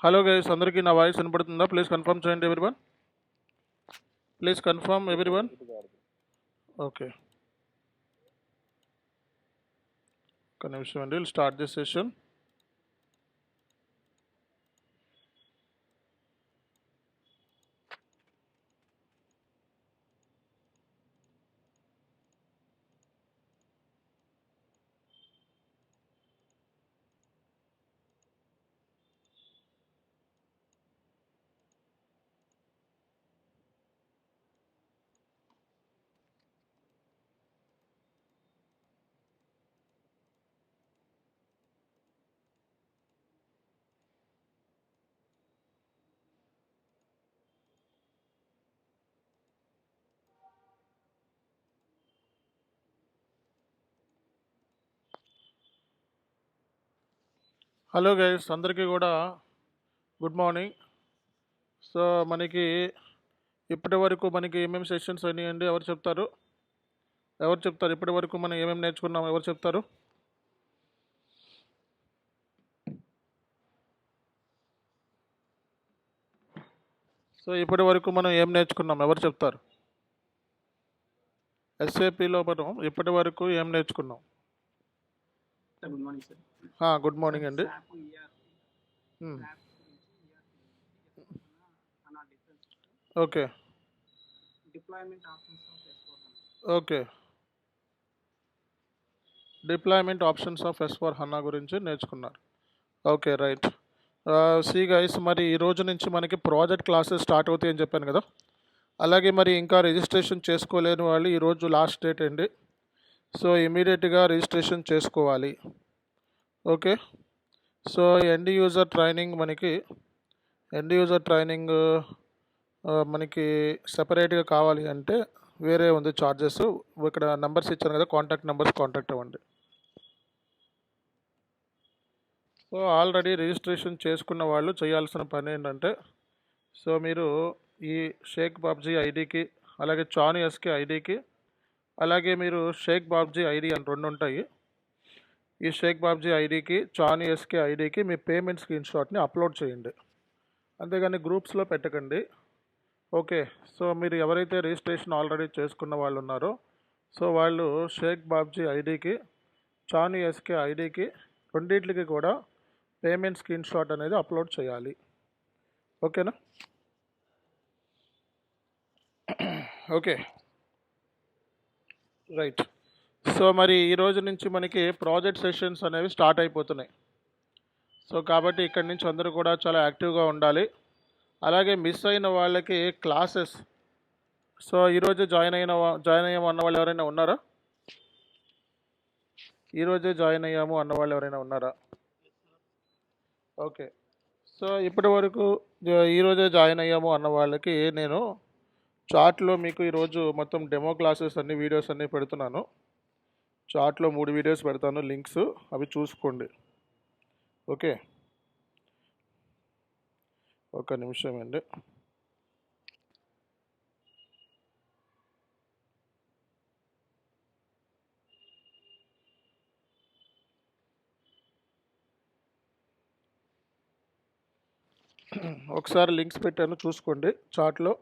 Hello guys, అందరికీ నా voice వినపడుతుందా? ప్లీజ్ కన్ఫర్మ్ చేయండి everyone. Please confirm everyone. Okay, ఒక నిమిషం అండి. Will start this session. Hello guys, అందరికీ కూడా గుడ్ మార్నింగ్. సో మనకి ఇప్పటి వరకు మనకి ఏమేమి సెషన్స్ అయినాయండి? ఎవరు చెప్తారు? ఇప్పటి వరకు మనం ఏమేమి నేర్చుకున్నాం? ఎవరు చెప్తారు? సో ఇప్పటి వరకు మనం ఏం నేర్చుకున్నాం? ఎవరు చెప్తారు? ఎస్ఏపిలో మనం ఇప్పటి వరకు ఏం నేర్చుకున్నాం? Good morning sir. Good morning అండి. Okay okay, deployment options of S/4HANA గురించి నేర్చుకున్నారు. Okay, right. సి గైస్, మరి ఈ రోజు నుంచి మనకి ప్రాజెక్ట్ క్లాసెస్ స్టార్ట్ అవుతాయి అని చెప్పాను కదా. అలాగే మరి ఇంకా రిజిస్ట్రేషన్ చేసుకోలేని వాళ్ళు ఈరోజు లాస్ట్ డేట్ అండి. సో ఇమీడియట్గా రిజిస్ట్రేషన్ చేసుకోవాలి. Okay, so end user training మనకి సెపరేట్గా కావాలి అంటే వేరే ఉంది చార్జెస్. ఇక్కడ నెంబర్స్ ఇచ్చాను కదా, కాంటాక్ట్ నెంబర్స్ కాంటాక్ట్ అవ్వండి. సో ఆల్రెడీ రిజిస్ట్రేషన్ చేసుకున్న వాళ్ళు చేయాల్సిన పని ఏంటంటే, సో మీరు ఈ షేక్ బాబ్జీ ఐడికి, అలాగే చాను ఎస్కే ఐడికి, అలాగే మీరు షేక్ బాబ్జీ ఐడి అని రెండు ఉంటాయి. ఈ షేక్ బాబ్జీ ఐడికి, చాను ఎస్కే ఐడికి మీ పేమెంట్ స్క్రీన్ షాట్ని అప్లోడ్ చేయండి, అంతేగాని గ్రూప్స్లో పెట్టకండి. ఓకే, సో మీరు ఎవరైతే రిజిస్ట్రేషన్ ఆల్రెడీ చేసుకున్న వాళ్ళు ఉన్నారో, సో వాళ్ళు షేక్ బాబ్జీ ఐడికి, చాను ఎస్కే ఐడికి రెండింటికి కూడా పేమెంట్ స్క్రీన్ షాట్ అనేది అప్లోడ్ చేయాలి. ఓకేనా? Okay, right. సో మరి ఈ రోజు నుంచి మనకి ప్రాజెక్ట్ సెషన్స్ అనేవి స్టార్ట్ అయిపోతున్నాయి. సో కాబట్టి ఇక్కడి నుంచి అందరూ కూడా చాలా యాక్టివ్గా ఉండాలి. అలాగే మిస్ అయిన వాళ్ళకి క్లాసెస్, సో ఈరోజు జాయిన్ అయ్యాము అన్న వాళ్ళు ఎవరైనా ఉన్నారా? ఈరోజే జాయిన్ అయ్యాము అన్న వాళ్ళు ఎవరైనా ఉన్నారా? ఓకే, సో ఇప్పటి వరకు ఈరోజే జాయిన్ అయ్యాము అన్న వాళ్ళకి నేను చాట్లో మీకు ఈరోజు మొత్తం డెమో క్లాసెస్ అన్ని వీడియోస్ అన్నీ పెడుతున్నాను. చాట్లో 3 వీడియోస్ పెడతాను, లింక్స్ అవి చూసుకోండి. ఓకే, ఒక నిమిషం అండి. ఒకసారి లింక్స్ పెట్టాను, చూసుకోండి చాట్లో.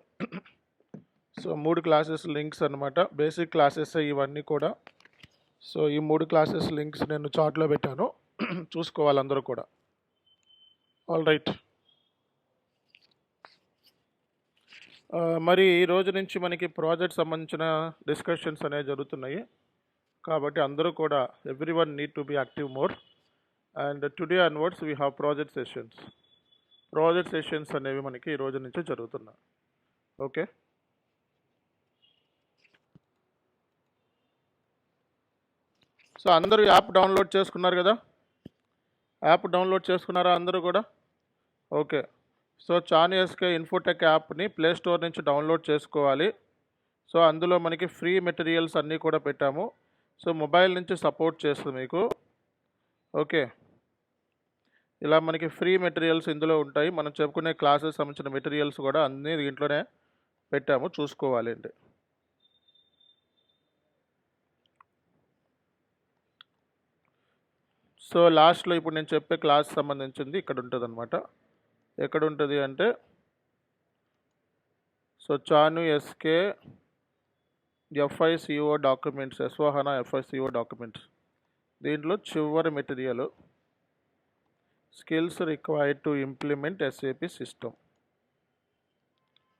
సో 3 క్లాసెస్ లింక్స్ అనమాట, బేసిక్ క్లాసెస్ ఇవన్నీ కూడా. సో ఈ 3 క్లాసెస్ లింక్స్ నేను చాట్లో పెట్టాను, చూసుకోవాలి అందరూ కూడా. All right. మరి ఈ రోజు నుంచి మనకి ప్రాజెక్ట్ సంబంధించిన డిస్కషన్స్ అనేవి జరుగుతున్నాయి. కాబట్టి అందరూ కూడా everyone need to be active more. And today onwards we have project sessions అనేవి మనకి ఈ రోజు నుంచి జరుగుతున్నాయి. ఓకే, సో అందరూ యాప్ డౌన్లోడ్ చేసుకున్నారు కదా? యాప్ డౌన్లోడ్ చేసుకున్నారా అందరూ కూడా? ఓకే, సో చాను ఎస్కే ఇన్ఫోటెక్ యాప్ని ప్లే స్టోర్ నుంచి డౌన్లోడ్ చేసుకోవాలి. సో అందులో మనకి ఫ్రీ మెటీరియల్స్ అన్నీ కూడా పెట్టాము. సో మొబైల్ నుంచి సపోర్ట్ చేస్తుంది మీకు. ఓకే, ఇలా మనకి ఫ్రీ మెటీరియల్స్ ఇందులో ఉంటాయి. మనం చెప్పుకునే క్లాసెస్ సంబంధించిన మెటీరియల్స్ కూడా అన్నీ దీంట్లోనే పెట్టాము, చూసుకోవాలి అండి. సో లాస్ట్లో ఇప్పుడు నేను చెప్పే క్లాస్ సంబంధించింది ఇక్కడ ఉంటుంది అనమాట. ఎక్కడ ఉంటుంది అంటే సో చాను SK FICO documents, S/4HANA FICO documents, దీంట్లో చివరి material skills required to implement SAP system.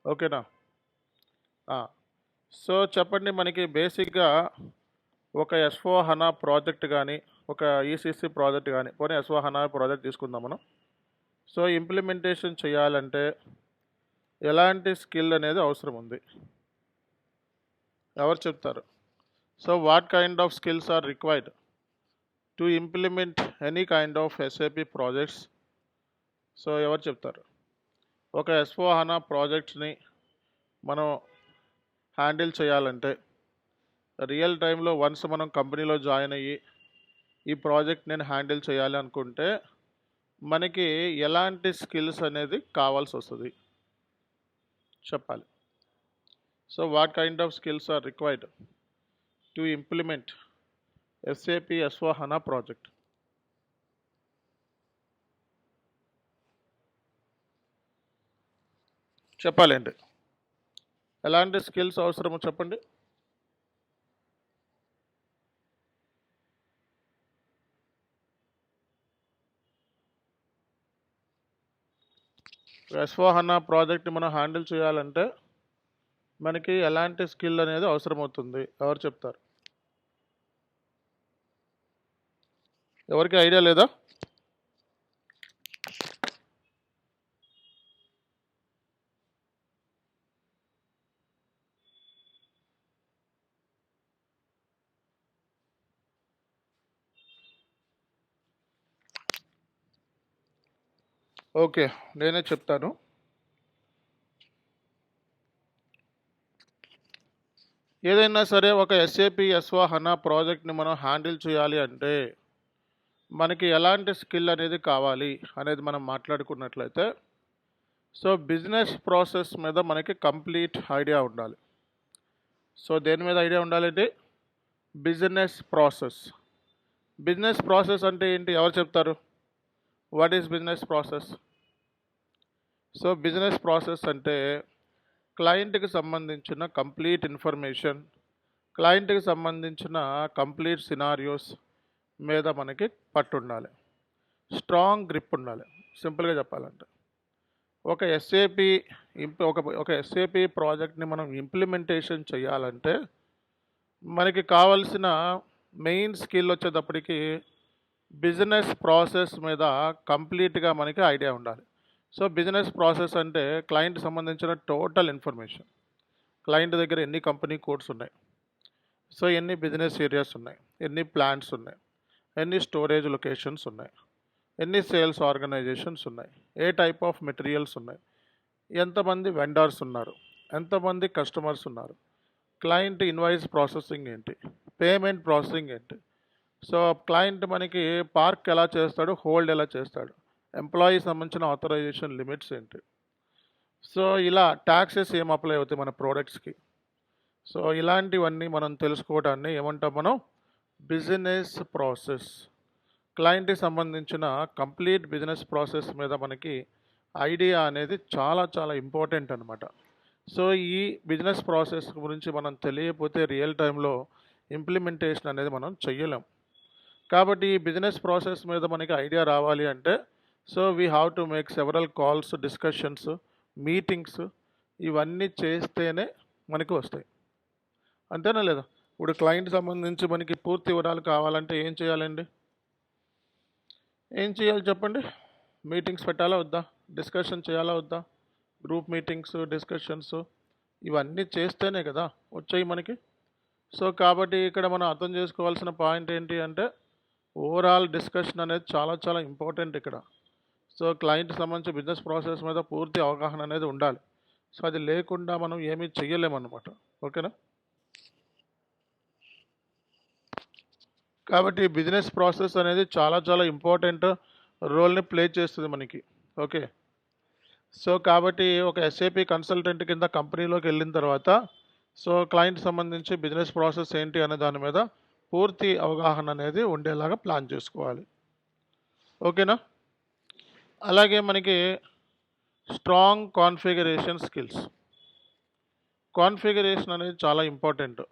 ఓకేనా? సో చెప్పండి, మనకి బేసిక్గా ఒక S/4HANA ప్రాజెక్ట్ కానీ ఒక ECC ప్రాజెక్ట్ కానీ, పోనీ S/4HANA ప్రాజెక్ట్ తీసుకుందాం మనం. సో ఇంప్లిమెంటేషన్ చేయాలంటే ఎలాంటి స్కిల్ అనేది అవసరం ఉంది, ఎవరు చెప్తారు? So what kind of skills are required to implement any kind of SAP projects? So ఎవరు చెప్తారు? ఒక S/4HANA ప్రాజెక్ట్స్ని మనం హ్యాండిల్ చేయాలంటే రియల్ టైంలో వన్స్ మనం కంపెనీలో జాయిన్ అయ్యి ఈ ప్రాజెక్ట్ నేను హ్యాండిల్ చేయాలి అనుకుంటే మనకి ఎలాంటి స్కిల్స్ అనేది కావాల్సి వస్తుంది చెప్పాలి. So what kind of skills are required to implement SAP S/4HANA project? చెప్పాలండి, ఎలాంటి స్కిల్స్ అవసరమో చెప్పండి. S/4HANA ప్రాజెక్ట్ని మనం హ్యాండిల్ చేయాలంటే మనకి ఎలాంటి స్కిల్ అనేది అవసరమవుతుంది, ఎవరు చెప్తారు? ఎవరికి ఐడియా లేదా? ఓకే, నేనే చెప్తాను. ఏదైనా సరే ఒక SAP S/4HANA ప్రాజెక్ట్ని మనం హ్యాండిల్ చేయాలి అంటే మనకి ఎలాంటి స్కిల్ అనేది కావాలి అనేది మనం మాట్లాడుకున్నట్లయితే, సో బిజినెస్ ప్రాసెస్ మీద మనకి కంప్లీట్ ఐడియా ఉండాలి. సో దేని మీద ఐడియా ఉండాలంటే బిజినెస్ ప్రాసెస్. బిజినెస్ ప్రాసెస్ అంటే ఏంటి, ఎవరు చెప్తారు? What is business process? So business process అంటే క్లయింట్కి సంబంధించిన కంప్లీట్ ఇన్ఫర్మేషన్, క్లయింట్కి సంబంధించిన కంప్లీట్ సినారియోస్ మీద మనకి పట్టు ఉండాలి, స్ట్రాంగ్ గ్రిప్ ఉండాలి. సింపుల్గా చెప్పాలంటే ఒక SAP ప్రాజెక్ట్ని మనం ఇంప్లిమెంటేషన్ చేయాలంటే మనకి కావాల్సిన మెయిన్ స్కిల్ వచ్చేటప్పటికి బిజినెస్ ప్రాసెస్ మీద కంప్లీట్గా మనకి ఐడియా ఉండాలి. సో బిజినెస్ ప్రాసెస్ అంటే క్లయింట్ సంబంధించిన టోటల్ ఇన్ఫర్మేషన్, క్లయింట్ దగ్గర ఎన్ని కంపెనీ కోడ్స్ ఉన్నాయి, సో ఎన్ని బిజినెస్ ఏరియాస్ ఉన్నాయి, ఎన్ని ప్లాంట్స్ ఉన్నాయి, ఎన్ని స్టోరేజ్ లొకేషన్స్ ఉన్నాయి, ఎన్ని సేల్స్ ఆర్గనైజేషన్స్ ఉన్నాయి, ఏ టైప్ ఆఫ్ మెటీరియల్స్ ఉన్నాయి, ఎంతమంది వెండర్స్ ఉన్నారు, ఎంతమంది కస్టమర్స్ ఉన్నారు, క్లయింట్ ఇన్వాయిస్ ప్రాసెసింగ్ ఏంటి, పేమెంట్ ప్రాసెసింగ్ ఏంటి, సో క్లయింట్ మనకి పార్క్ ఎలా చేస్తాడు, హోల్డ్ ఎలా చేస్తాడు, ఎంప్లాయీ సంబంధించిన ఆథరైజేషన్ లిమిట్స్ ఏంటి, సో ఇలా ట్యాక్సెస్ ఏం అప్లై అవుతాయి మన ప్రోడక్ట్స్కి. సో ఇలాంటివన్నీ మనం తెలుసుకోవడాన్ని ఏమంటాం మనం? Business process. క్లయింట్కి సంబంధించిన కంప్లీట్ బిజినెస్ ప్రాసెస్ మీద మనకి ఐడియా అనేది చాలా చాలా ఇంపార్టెంట్ అనమాట. సో ఈ బిజినెస్ ప్రాసెస్ గురించి మనం తెలియకపోతే రియల్ టైంలో ఇంప్లిమెంటేషన్ అనేది మనం చెయ్యలేం. కాబట్టి ఈ బిజినెస్ ప్రాసెస్ మీద మనకి ఐడియా రావాలి అంటే so we have to make several calls, discussions, meetings, ఇవన్నీ చేస్తేనే మనకి వస్తాయి. అంతేనా లేదా? ఇప్పుడు క్లయింట్ సంబంధించి మనకి పూర్తి వివరాలు కావాలంటే ఏం చేయాలండి? ఏం చేయాలి చెప్పండి? మీటింగ్స్ పెట్టాలా వద్దా? డిస్కషన్ చేయాలా వద్దా? గ్రూప్ మీటింగ్స్, డిస్కషన్స్ ఇవన్నీ చేస్తేనే కదా వచ్చాయి మనకి. సో కాబట్టి ఇక్కడ మనం అర్థం చేసుకోవాల్సిన పాయింట్ ఏంటి అంటే ఓవరాల్ డిస్కషన్ అనేది చాలా చాలా ఇంపార్టెంట్ ఇక్కడ. సో క్లయింట్ సంబంధించి బిజినెస్ ప్రాసెస్ మీద పూర్తి అవగాహన అనేది ఉండాలి. సో అది లేకుండా మనం ఏమీ చెయ్యలేమన్నమాట. ఓకేనా? కాబట్టి బిజినెస్ ప్రాసెస్ అనేది చాలా చాలా ఇంపార్టెంట్ రోల్ని ప్లే చేస్తుంది మనకి. ఓకే, సో కాబట్టి ఒక SAP కన్సల్టెంట్ కింద కంపెనీలోకి వెళ్ళిన తర్వాత సో క్లయింట్ సంబంధించి బిజినెస్ ప్రాసెస్ ఏంటి అనే దాని మీద పూర్తి అవగాహన అనేది ఉండేలాగా ప్లాన్ చేసుకోవాలి. ఓకేనా? అలాగే మనకి స్ట్రాంగ్ కాన్ఫిగరేషన్ స్కిల్స్. కాన్ఫిగరేషన్ అనేది చాలా ఇంపార్టెంట్.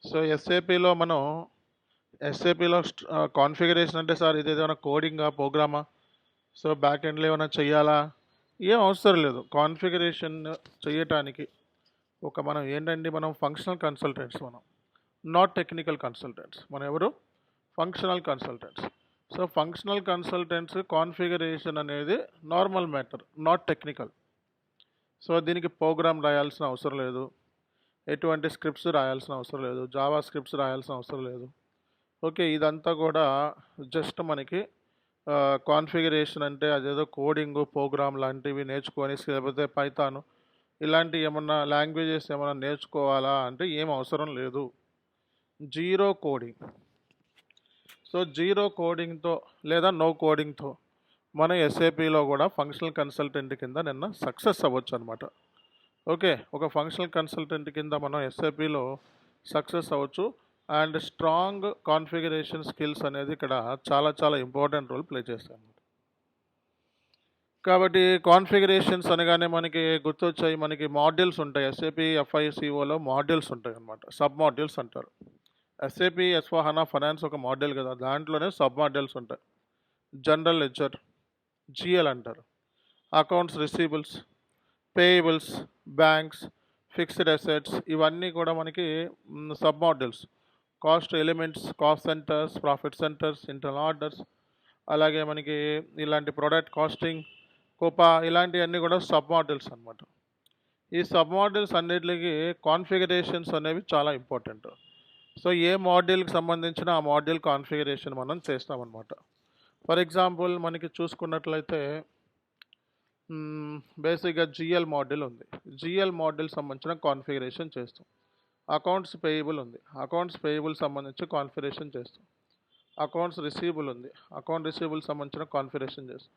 సో ఎస్ఏపిలో కాన్ఫిగరేషన్ అంటే సార్ ఇది ఏదైనా కోడింగా, ప్రోగ్రామా, సో బ్యాక్ ఎండ్లో ఏమైనా చెయ్యాలా, ఏం అవసరం లేదు. కాన్ఫిగరేషన్ చేయటానికి మనం ఏంటండి, మనం ఫంక్షనల్ కన్సల్టెంట్స్, మనం నాట్ టెక్నికల్ కన్సల్టెంట్స్. మనం ఎవరు? Functional consultants. So functional consultants configuration అనేది normal matter, not technical. So దీనికి ప్రోగ్రామ్ రాయాల్సిన అవసరం లేదు, ఎటువంటి స్క్రిప్ట్స్ రాయాల్సిన అవసరం లేదు, జావా స్క్రిప్ట్స్ రాయాల్సిన అవసరం లేదు. ఓకే, ఇదంతా కూడా జస్ట్ మనకి కాన్ఫిగరేషన్ అంటే అదేదో కోడింగ్, ప్రోగ్రామ్ లాంటివి నేర్చుకొని, లేకపోతే పైథాన్ ఇలాంటి ఏమన్నా లాంగ్వేజెస్ ఏమన్నా నేర్చుకోవాలా అంటే ఏం అవసరం లేదు. Zero coding. సో జీరో కోడింగ్తో లేదా నో కోడింగ్తో మన ఎస్ఏపిలో కూడా ఫంక్షనల్ కన్సల్టెంట్ కింద నిన్న సక్సెస్ అవ్వచ్చు అనమాట. ఓకే, ఒక ఫంక్షనల్ కన్సల్టెంట్ కింద మనం ఎస్ఏపిలో సక్సెస్ అవ్వచ్చు. అండ్ స్ట్రాంగ్ కాన్ఫిగరేషన్ స్కిల్స్ అనేది ఇక్కడ చాలా చాలా ఇంపార్టెంట్ రోల్ ప్లే చేస్తాయి. కాబట్టి కాన్ఫిగరేషన్స్ అనగానే మనకి గుర్తొచ్చాయి, మనకి మాడ్యూల్స్ ఉంటాయి. ఎస్ఏపి ఎఫ్ఐసిఓలో మాడ్యూల్స్ ఉంటాయి అన్నమాట, సబ్ మాడ్యూల్స్ అంటారు. ఎస్ఏపి ఎస్4HANA ఫైనాన్స్ ఒక మాడ్యూల్ కదా, దాంట్లోనే సబ్ మాడ్యూల్స్ ఉంటాయి. జనరల్ లెడ్జర్, జిఎల్ అంటారు, accounts receivables, payables, banks, fixed assets, ఇవన్నీ కూడా మనకి sub modules. Cost elements, cost centres, profit centres, internal orders, అలాగే మనకి ఇలాంటి ప్రోడక్ట్ కాస్టింగ్, కోపా, ఇలాంటివన్నీ కూడా సబ్ మాడ్యూల్స్ అనమాట. ఈ సబ్ మాడ్యూల్స్ అన్నిటికి కాన్ఫిగరేషన్స్ అనేవి చాలా ఇంపార్టెంట్. సో ఏ మాడ్యూల్కి సంబంధించిన ఆ మాడ్యూల్ కాన్ఫిగరేషన్ మనం చేస్తామన్నమాట. ఫర్ ఎగ్జాంపుల్ మనకి చూసుకున్నట్లయితే బేసిక్గా జిఎల్ మాడ్యూల్ ఉంది, జిఎల్ మాడ్యూల్ సంబంధించిన కాన్ఫిగరేషన్ చేస్తాం. అకౌంట్స్ పేయబుల్ ఉంది, అకౌంట్స్ పేయబుల్ సంబంధించి కాన్ఫిగరేషన్ చేస్తాం. అకౌంట్స్ రిసీబుల్ ఉంది, అకౌంట్ రిసీబుల్ సంబంధించిన కాన్ఫిగరేషన్ చేస్తాం.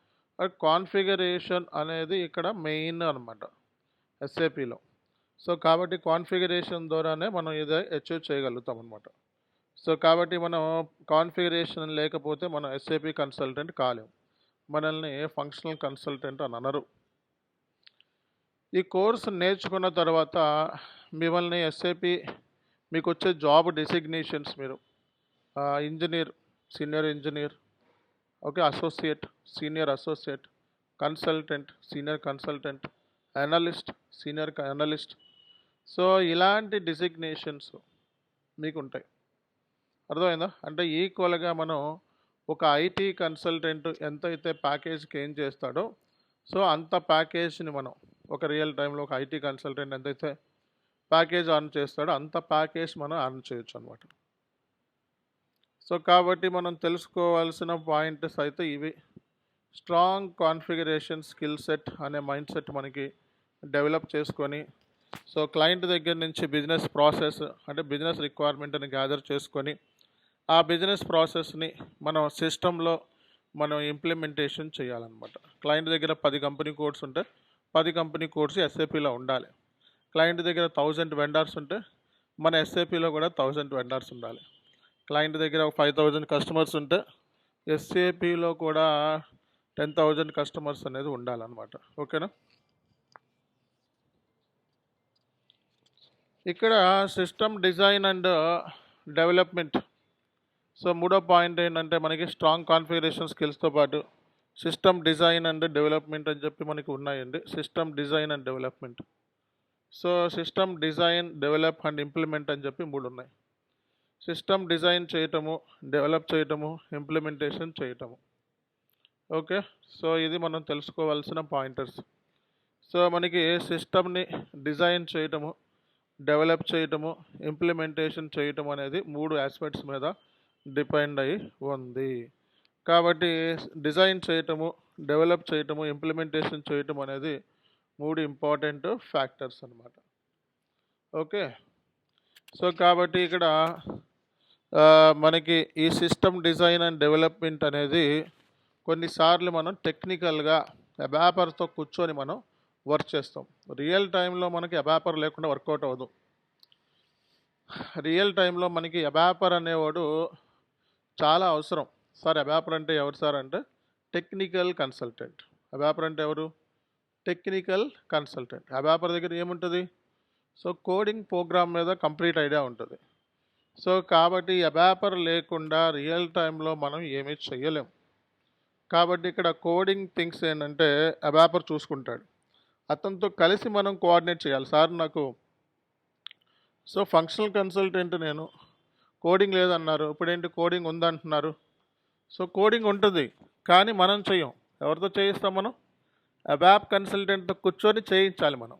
కాన్ఫిగరేషన్ అనేది ఇక్కడ మెయిన్ అనమాట ఎస్ఏపిలో. సో కాబట్టి కాన్ఫిగరేషన్ ద్వారానే మనం ఇది అచీవ్ చేయగలుగుతాం అనమాట. సో కాబట్టి మనం కాన్ఫిగరేషన్ లేకపోతే మనం ఎస్ఏపి కన్సల్టెంట్ కాలేము, మనల్ని ఫంక్షనల్ కన్సల్టెంట్ అని అనరు. ఈ కోర్సు నేర్చుకున్న తర్వాత మిమ్మల్ని ఎస్ఏపి మీకు వచ్చే జాబ్ డెసిగ్నేషన్స్, మీరు engineer, senior engineer, okay, associate, senior associate, consultant, senior consultant, analyst, senior analyst, so ఇలాంటి డిసిగ్నేషన్స్ మీకు ఉంటాయి. అర్థమైందా? అంటే ఈక్వల్గా మనం ఒక ఐటీ కన్సల్టెంట్ ఎంతైతే ప్యాకేజ్కి ఏం చేస్తాడో, సో అంత ప్యాకేజ్ని మనం ఒక రియల్ టైంలో ఒక ఐటీ కన్సల్టెంట్ ఎంతైతే ప్యాకేజ్ అర్న్ చేస్తాడో అంత ప్యాకేజ్ మనం అర్న్ చేయొచ్చు అనమాట. సో కాబట్టి మనం తెలుసుకోవాల్సిన పాయింట్స్ అయితే ఇవి. స్ట్రాంగ్ కాన్ఫిగరేషన్ స్కిల్ సెట్ అనే మైండ్ సెట్ మనకి డెవలప్ చేసుకొని, సో క్లయింట్ దగ్గర నుంచి బిజినెస్ ప్రాసెస్ అంటే బిజినెస్ రిక్వైర్మెంట్ని గ్యాదర్ చేసుకొని, ఆ బిజినెస్ ప్రాసెస్ని మనం సిస్టంలో మనం ఇంప్లిమెంటేషన్ చేయాలన్నమాట. క్లయింట్ దగ్గర 10 కంపెనీ కోడ్స్ ఉంటే 10 కంపెనీ కోడ్స్ ఎస్ఏపిలో ఉండాలి. క్లయింట్ దగ్గర 1000 వెండర్స్ ఉంటే మన ఎస్ఏపిలో కూడా 1000 వెండర్స్ ఉండాలి. క్లయింట్ దగ్గర 5000 కస్టమర్స్ ఉంటే ఎస్ఏపిలో కూడా 10,000 కస్టమర్స్ అనేది ఉండాలన్నమాట. ఓకేనా? ఇక్కడ system design and development. So మూడో పాయింట్ ఏంటంటే మనకి స్ట్రాంగ్ కాన్ఫిగరేషన్ స్కిల్స్తో పాటు సిస్టమ్ డిజైన్ అండ్ డెవలప్మెంట్ అని చెప్పి మనకి ఉన్నాయండి. System design and development. So system design, develop and implement అని చెప్పి 3 ఉన్నాయి. సిస్టమ్ డిజైన్ చేయటము, డెవలప్ చేయటము, ఇంప్లిమెంటేషన్ చేయటము. ఓకే, సో ఇది మనం తెలుసుకోవాల్సిన పాయింటర్స్. సో మనకి సిస్టమ్ని డిజైన్ చేయటము, డెవలప్ చేయటము, ఇంప్లిమెంటేషన్ చేయటం అనేది 3 ఆస్పెక్ట్స్ మీద డిపెండ్ అయి ఉంది. కాబట్టి డిజైన్ చేయటము, డెవలప్ చేయటము, ఇంప్లిమెంటేషన్ చేయటం అనేది 3 ఇంపార్టెంట్ ఫ్యాక్టర్స్ అన్నమాట. ఓకే, సో కాబట్టి ఇక్కడ మనకి ఈ సిస్టమ్ డిజైన్ అండ్ డెవలప్మెంట్ అనేది కొన్నిసార్లు మనం టెక్నికల్గా అబాపర్తో కూర్చొని మనం వర్క్ చేస్తాం. రియల్ టైంలో మనకి అబాపర్ లేకుండా వర్కౌట్ అవ్వదు. రియల్ టైంలో మనకి అబాపర్ అనేవాడు చాలా అవసరం. సార్ అబాపర్ అంటే ఎవరు సార్ అంటే టెక్నికల్ కన్సల్టెంట్. అబాపర్ అంటే ఎవరు? Technical consultant. అబాపర్ దగ్గర ఏముంటుంది? సో కోడింగ్ ప్రోగ్రామ్ మీద కంప్లీట్ ఐడియా ఉంటుంది. సో కాబట్టి అబాపర్ లేకుండా రియల్ టైంలో మనం ఏమీ చేయలేం. కాబట్టి ఇక్కడ కోడింగ్ థింగ్స్ ఏంటంటే అబాపర్ చూసుకుంటాడు. అతనితో కలిసి మనం కోఆర్డినేట్ చేయాలి. సార్ నాకు సో ఫంక్షనల్ కన్సల్టెంట్ నేను, కోడింగ్ లేదన్నారు, ఇప్పుడేంటి కోడింగ్ ఉందంటున్నారు. సో కోడింగ్ ఉంటుంది కానీ మనం చెయ్యం. ఎవరితో చేయిస్తాం మనం? అబాప్ కన్సల్టెంట్తో కూర్చొని చేయించాలి మనం.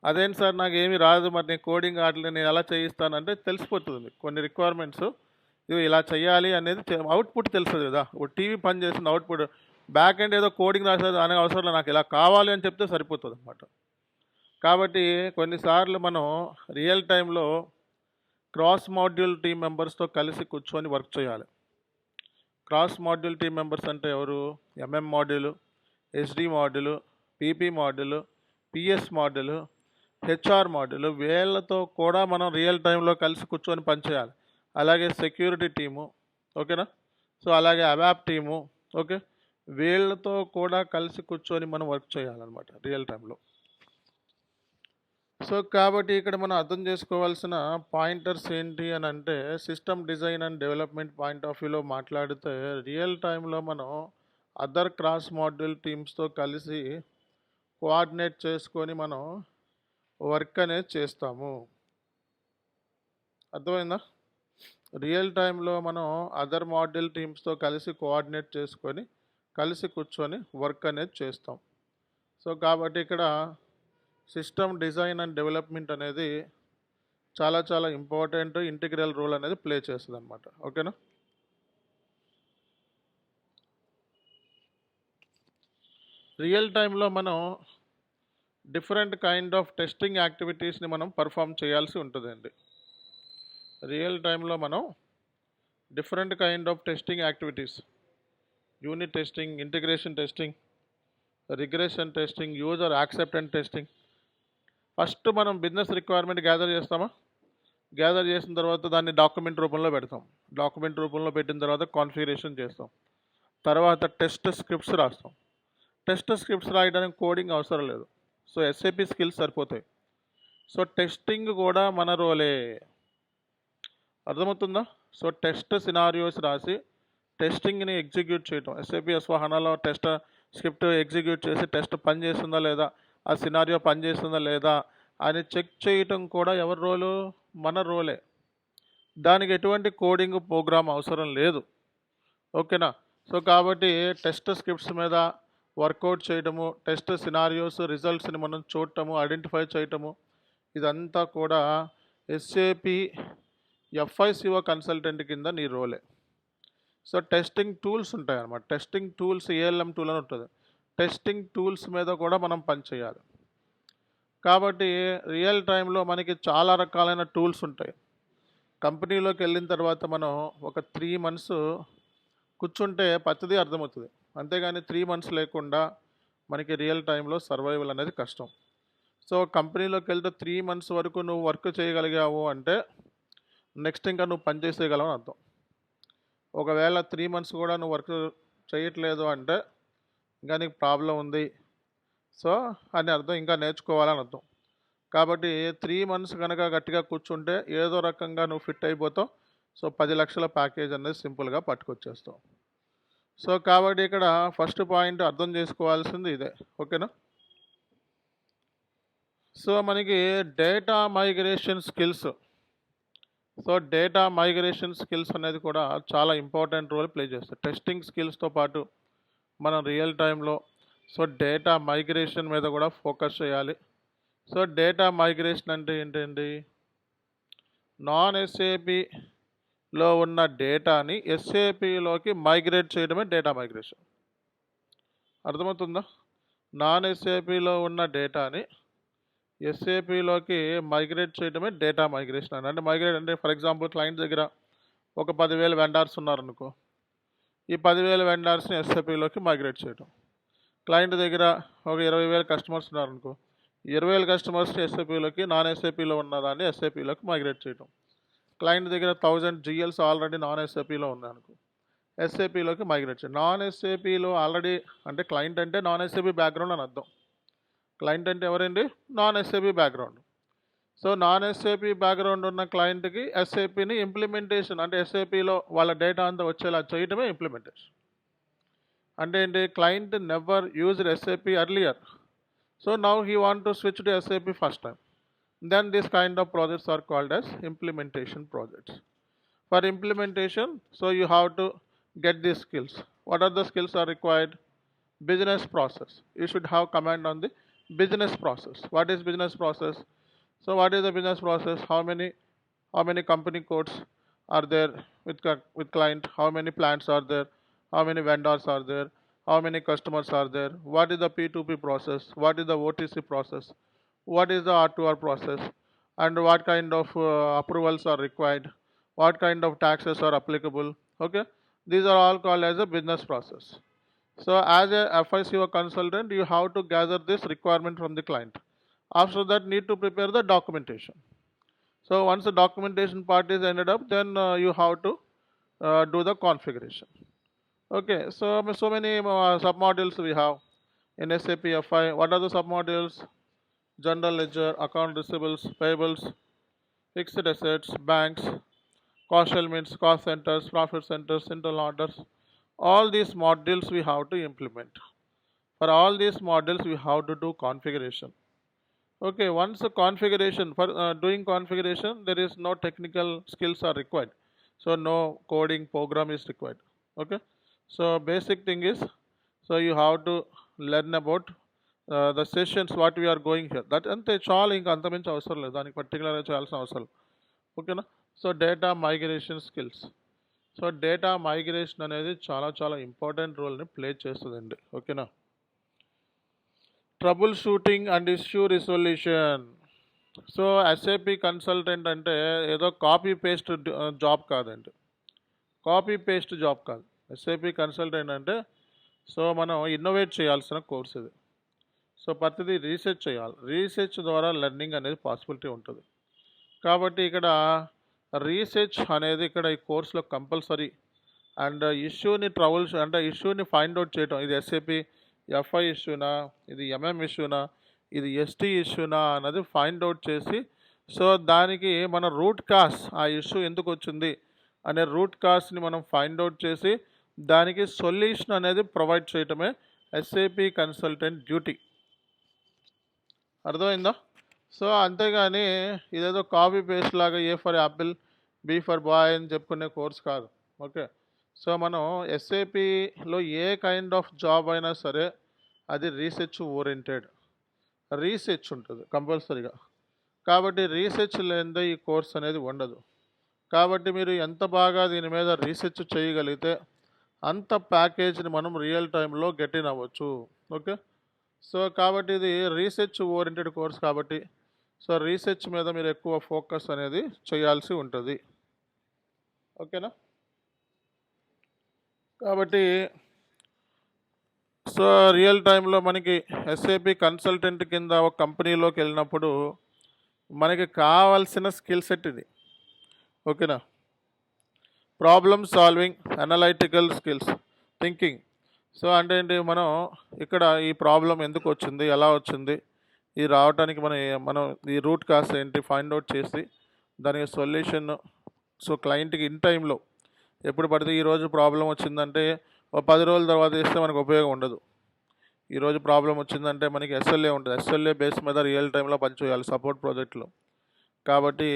అదేంటి సార్ నాకు ఏమీ రాదు, మరి నేను కోడింగ్ ఆటలు నేను ఎలా చేయిస్తానంటే తెలిసిపోతుంది మీకు కొన్ని రిక్వైర్మెంట్స్, ఇవి ఇలా చేయాలి అనేది అవుట్పుట్ తెలుస్తుంది కదా. ఒక టీవీ పని చేస్తుంది అవుట్పుట్, బ్యాక్ ఎండ్ ఏదో కోడింగ్ రాసేది అనే అవసరం లేదు, నాకు ఇలా కావాలి అని చెప్తే సరిపోతుంది అన్నమాట. కాబట్టి కొన్నిసార్లు మనం రియల్ టైంలో క్రాస్ మాడ్యూల్ టీమ్ మెంబర్స్తో కలిసి కూర్చొని వర్క్ చేయాలి. క్రాస్ మాడ్యూల్ టీమ్ మెంబర్స్ అంటే ఎవరు? MM module, SD module, PP module, PS module, HR module, వీళ్ళతో కూడా మనం రియల్ టైంలో కలిసి కూర్చొని పనిచేయాలి. అలాగే సెక్యూరిటీ టీము, ఓకేనా. సో అలాగే అబాప్ టీము, ఓకే, వీళ్ళతో కూడా కలిసి కూర్చొని మనం వర్క్ చేయాలన్నమాట రియల్ టైంలో. సో కాబట్టి ఇక్కడ మనం అర్థం చేసుకోవాల్సిన పాయింటర్స్ ఏంటి అని అంటే, system design and development point of వ్యూలో మాట్లాడితే రియల్ టైంలో మనం అదర్ క్రాస్ మాడ్యూల్ టీమ్స్తో కలిసి కోఆర్డినేట్ చేసుకొని మనం వర్క్ అనేది చేస్తాము. అర్థమైందా? రియల్ టైంలో మనం అదర్ మాడ్యూల్ టీమ్స్తో కలిసి కోఆర్డినేట్ చేసుకొని కలిసి కూర్చొని వర్క్ అనేది చేస్తాం. సో కాబట్టి ఇక్కడ సిస్టమ్ డిజైన్ అండ్ డెవలప్మెంట్ అనేది చాలా చాలా ఇంపార్టెంట్, ఇంటిగ్రల్ రోల్ అనేది ప్లే చేస్తుంది అనమాట. ఓకేనా. రియల్ టైంలో మనం డిఫరెంట్ కైండ్ ఆఫ్ టెస్టింగ్ యాక్టివిటీస్ని మనం పర్ఫామ్ చేయాల్సి ఉంటుందండి. రియల్ టైంలో మనం different kind of testing activities, unit testing, integration testing, regression testing, user acceptance testing. First మనం బిజినెస్ రిక్వైర్మెంట్ గ్యాదర్ చేస్తామా, గ్యాదర్ చేసిన తర్వాత దాన్ని డాక్యుమెంట్ రూపంలో పెడతాం. డాక్యుమెంట్ రూపంలో పెట్టిన తర్వాత కాన్ఫిగరేషన్ చేస్తాం. తర్వాత టెస్ట్ స్క్రిప్ట్స్ రాస్తాం. టెస్ట్ స్క్రిప్ట్స్ రాయడానికి కోడింగ్ అవసరం లేదు. సో ఎస్ఏపి స్కిల్స్ సరిపోతాయి. సో టెస్టింగ్ కూడా మన రోలే. అర్థమవుతుందా? సో టెస్ట్ సినారియోస్ రాసి టెస్టింగ్ని ఎగ్జిక్యూట్ చేయటం. ఎస్ఏపి S/4HANAలో టెస్ట్ స్క్రిప్ట్ ఎగ్జిక్యూట్ చేసి టెస్ట్ పని చేస్తుందా లేదా, ఆ సినారియో పని చేస్తుందా లేదా అని చెక్ చేయటం కూడా ఎవరి రోలు? మన రోలే. దానికి ఎటువంటి కోడింగ్ ప్రోగ్రామ్ అవసరం లేదు. ఓకేనా. సో కాబట్టి టెస్ట్ స్క్రిప్ట్స్ మీద వర్కౌట్ చేయటము, టెస్ట్ సినారియోస్ రిజల్ట్స్ని మనం చూడటము, ఐడెంటిఫై చేయటము, ఇదంతా కూడా ఎస్ఏపి FICO కన్సల్టెంట్ కింద నీ రోలే. సో టెస్టింగ్ టూల్స్ ఉంటాయి అన్నమాట. టెస్టింగ్ టూల్స్ ALM టూల్ అని ఉంటుంది. టెస్టింగ్ టూల్స్ మీద కూడా మనం పనిచేయాలి. కాబట్టి రియల్ టైంలో మనకి చాలా రకాలైన టూల్స్ ఉంటాయి. కంపెనీలోకి వెళ్ళిన తర్వాత మనం ఒక 3 months కూర్చుంటే ప్రతిదీ అర్థమవుతుంది. అంతేగాని 3 months లేకుండా మనకి రియల్ టైంలో సర్వైవల్ అనేది కష్టం. సో కంపెనీలోకి వెళ్తే 3 months వరకు నువ్వు వర్క్ చేయగలిగావు అంటే నెక్స్ట్ ఇంకా నువ్వు పని చేసేయగలవు అని అర్థం. ఒకవేళ 3 months కూడా నువ్వు వర్క్ చేయట్లేదు అంటే ఇంకా నీకు ప్రాబ్లం ఉంది సో అని అర్థం, ఇంకా నేర్చుకోవాలని అర్థం. కాబట్టి 3 months కనుక గట్టిగా కూర్చుంటే ఏదో రకంగా నువ్వు ఫిట్ అయిపోతావు. సో 10 లక్షల ప్యాకేజ్ అనేది సింపుల్గా పట్టుకొచ్చేస్తావు. సో కాబట్టి ఇక్కడ ఫస్ట్ పాయింట్ అర్థం చేసుకోవాల్సింది ఇదే. ఓకేనా. సో మనకి data migration skills. So data migration skills అనేది కూడా చాలా ఇంపార్టెంట్ రోల్ ప్లే చేస్తుంది. టెస్టింగ్ స్కిల్స్తో పాటు మనం రియల్ టైంలో సో డేటా మైగ్రేషన్ మీద కూడా ఫోకస్ చేయాలి. సో డేటా మైగ్రేషన్ అంటే ఏంటండి? నాన్ ఎస్ఏపిలో ఉన్న డేటాని ఎస్ఏపిలోకి మైగ్రేట్ చేయడమే డేటా మైగ్రేషన్. అర్థమవుతుందా? నాన్ ఎస్ఏపిలో ఉన్న డేటాని ఎస్ఏపిలోకి మైగ్రేట్ చేయడమే డేటా మైగ్రేషన్ అని. అంటే మైగ్రేట్ అంటే ఫర్ ఎగ్జాంపుల్ క్లయింట్ దగ్గర ఒక 10,000 వెండార్స్ ఉన్నారనుకో, ఈ 10,000 వెండార్స్ని ఎస్ఏపిలోకి మైగ్రేట్ చేయడం. క్లయింట్ దగ్గర ఒక 20,000 కస్టమర్స్ ఉన్నారనుకో, 20,000 కస్టమర్స్ని ఎస్ఏపిలోకి, నాన్ ఎస్ఏపిలో ఉన్నదాన్ని ఎస్ఏపిలోకి మైగ్రేట్ చేయడం. క్లయింట్ దగ్గర 1000 GLs ఆల్రెడీ నాన్ ఎస్ఏపిలో ఉన్నాయనుకో, ఎస్ఏపిలోకి మైగ్రేట్ చేయడం. నాన్ ఎస్ఏపిలో ఆల్రెడీ అంటే క్లయింట్ అంటే నాన్ ఎస్ఏపి బ్యాక్గ్రౌండ్ అని అర్థం. క్లయింట్ అంటే ఎవరండి? Non SAP background. So non SAP background ఉన్న క్లయింట్కి ఎస్ఏపిని ఇంప్లిమెంటేషన్ అంటే ఎస్ఏపిలో వాళ్ళ డేటా అంతా వచ్చేలా చేయటమే ఇంప్లిమెంటేషన్. అంటే ఏంటి? Client never used SAP earlier. So now he want to switch to SAP first time. Then this kind of projects are called as implementation projects. For implementation, so you have to get these skills. What are the skills are required? Business process. You should have command on the business process. What is business process? So what is the business process? How many company codes are there with client? How many plants are there? How many vendors are there? How many customers are there? What is the P2P process? What is the OTC process? What is the R2R process, and what kind of approvals are required, what kind of taxes are applicable. Okay, these are all called as a business process. So as a FICO consultant, you have to gather this requirement from the client. After that, need to prepare the documentation. So once the documentation part is ended up, then you have to do the configuration. Okay, so many submodules we have in SAP FI. What are the submodules? General ledger, account receivables, payables, fixed assets, banks, cost elements, cost centers, profit centers, internal orders. All these modules we have to implement. For all these modules we have to do configuration. Okay, once the configuration, for doing configuration, there is no technical skills are required. So no coding program is required. Okay, so basic thing is, so you have to learn about the sessions what we are going here. That అంతే చాలా, ఇంకా అంతమించి అవసరం లేదు, దానికి పర్టికులర్గా చేయాల్సిన అవసరం. ఓకేనా? So data migration skills. So data migration అనేది చాలా చాలా ఇంపార్టెంట్ రోల్ని ప్లే చేస్తుందండి. ఓకేనా? Trouble shooting and issue resolution. So SAP consultant అంటే ఏదో కాపీ పేస్ట్ జాబ్ కాదండి. కాపీ పేస్ట్ జాబ్ కాదు. ఎస్ఏపి కన్సల్టెంట్ అంటే సో మనం ఇన్నోవేట్ చేయాల్సిన కోర్స్ ఇది. సో ప్రతిదీ రీసెర్చ్ చేయాలి. రీసెర్చ్ ద్వారా లెర్నింగ్ అనేది పాసిబిలిటీ ఉంటుంది. కాబట్టి ఇక్కడ రీసెర్చ్ అనేది ఇక్కడ ఈ కోర్సులో కంపల్సరీ. అండ్ ఇష్యూని అంటే ఇష్యూని ఫైండ్ అవుట్ చేయడం, ఇది ఎస్ఏపి ఎఫ్ఐ ఇష్యూనా, ఇది ఎంఎం ఇష్యూనా, ఇది ఎస్టీ ఇష్యూనా అన్నది ఫైండ్ అవుట్ చేసి, సో దానికి మన రూట్ కాజ్, ఆ ఇష్యూ ఎందుకు వచ్చింది అనే రూట్ కాజ్ని మనం ఫైండ్ అవుట్ చేసి దానికి సొల్యూషన్ అనేది ప్రొవైడ్ చేయటమే ఎస్ఏపి కన్సల్టెంట్ డ్యూటీ. అర్థమైందా? సో అంతేగాని ఇదేదో కాపీ పేస్ట్ లాగా A for apple B for boy అని చెప్పుకునే కోర్స్ కాదు. ఓకే, సో మనం ఎస్ఏపిలో ఏ కైండ్ ఆఫ్ జాబ్ అయినా సరే అది రీసెర్చ్ ఓరియంటెడ్, రీసెర్చ్ ఉంటుంది కంపల్సరీగా. కాబట్టి రీసెర్చ్ లేనిదే ఈ కోర్స్ అనేది ఉండదు. కాబట్టి మీరు ఎంత బాగా దీని మీద రీసెర్చ్ చేయగలిగితే అంత ప్యాకేజ్ని మనం రియల్ టైంలో గెట్ ఇన్ అవ్వచ్చు. ఓకే, సో కాబట్టి ఇది రీసెర్చ్ ఓరియంటెడ్ కోర్స్ కాబట్టి సో రీసెర్చ్ మీద మీరు ఎక్కువ ఫోకస్ అనేది చేయాల్సి ఉంటుంది. ఓకేనా? కాబట్టి సో రియల్ టైంలో మనకి ఎస్ఏపి కన్సల్టెంట్ కింద ఒక కంపెనీలోకి వెళ్ళినప్పుడు మనకి కావాల్సిన స్కిల్ సెట్ ఇది. ఓకేనా? Problem solving, analytical skills, thinking. So అంటే ఏంటి, మనం ఇక్కడ ఈ ప్రాబ్లం ఎందుకు వచ్చింది, ఎలా వచ్చింది, ఇది రావడానికి మనం ఈ రూట్ కాస్ ఏంటి ఫైండ్ అవుట్ చేసి దానికి సొల్యూషన్. సో క్లయింట్కి ఇన్ టైంలో ఎప్పుడు పడితే ఈరోజు ప్రాబ్లం వచ్చిందంటే ఒక 10 రోజుల తర్వాత ఇస్తే మనకు ఉపయోగం ఉండదు. ఈరోజు ప్రాబ్లం వచ్చిందంటే మనకి ఎస్ఎల్ఏ ఉంటుంది. ఎస్ఎల్ఏ బేస్ మీద రియల్ టైంలో పనిచేయాలి సపోర్ట్ ప్రాజెక్టులో. కాబట్టి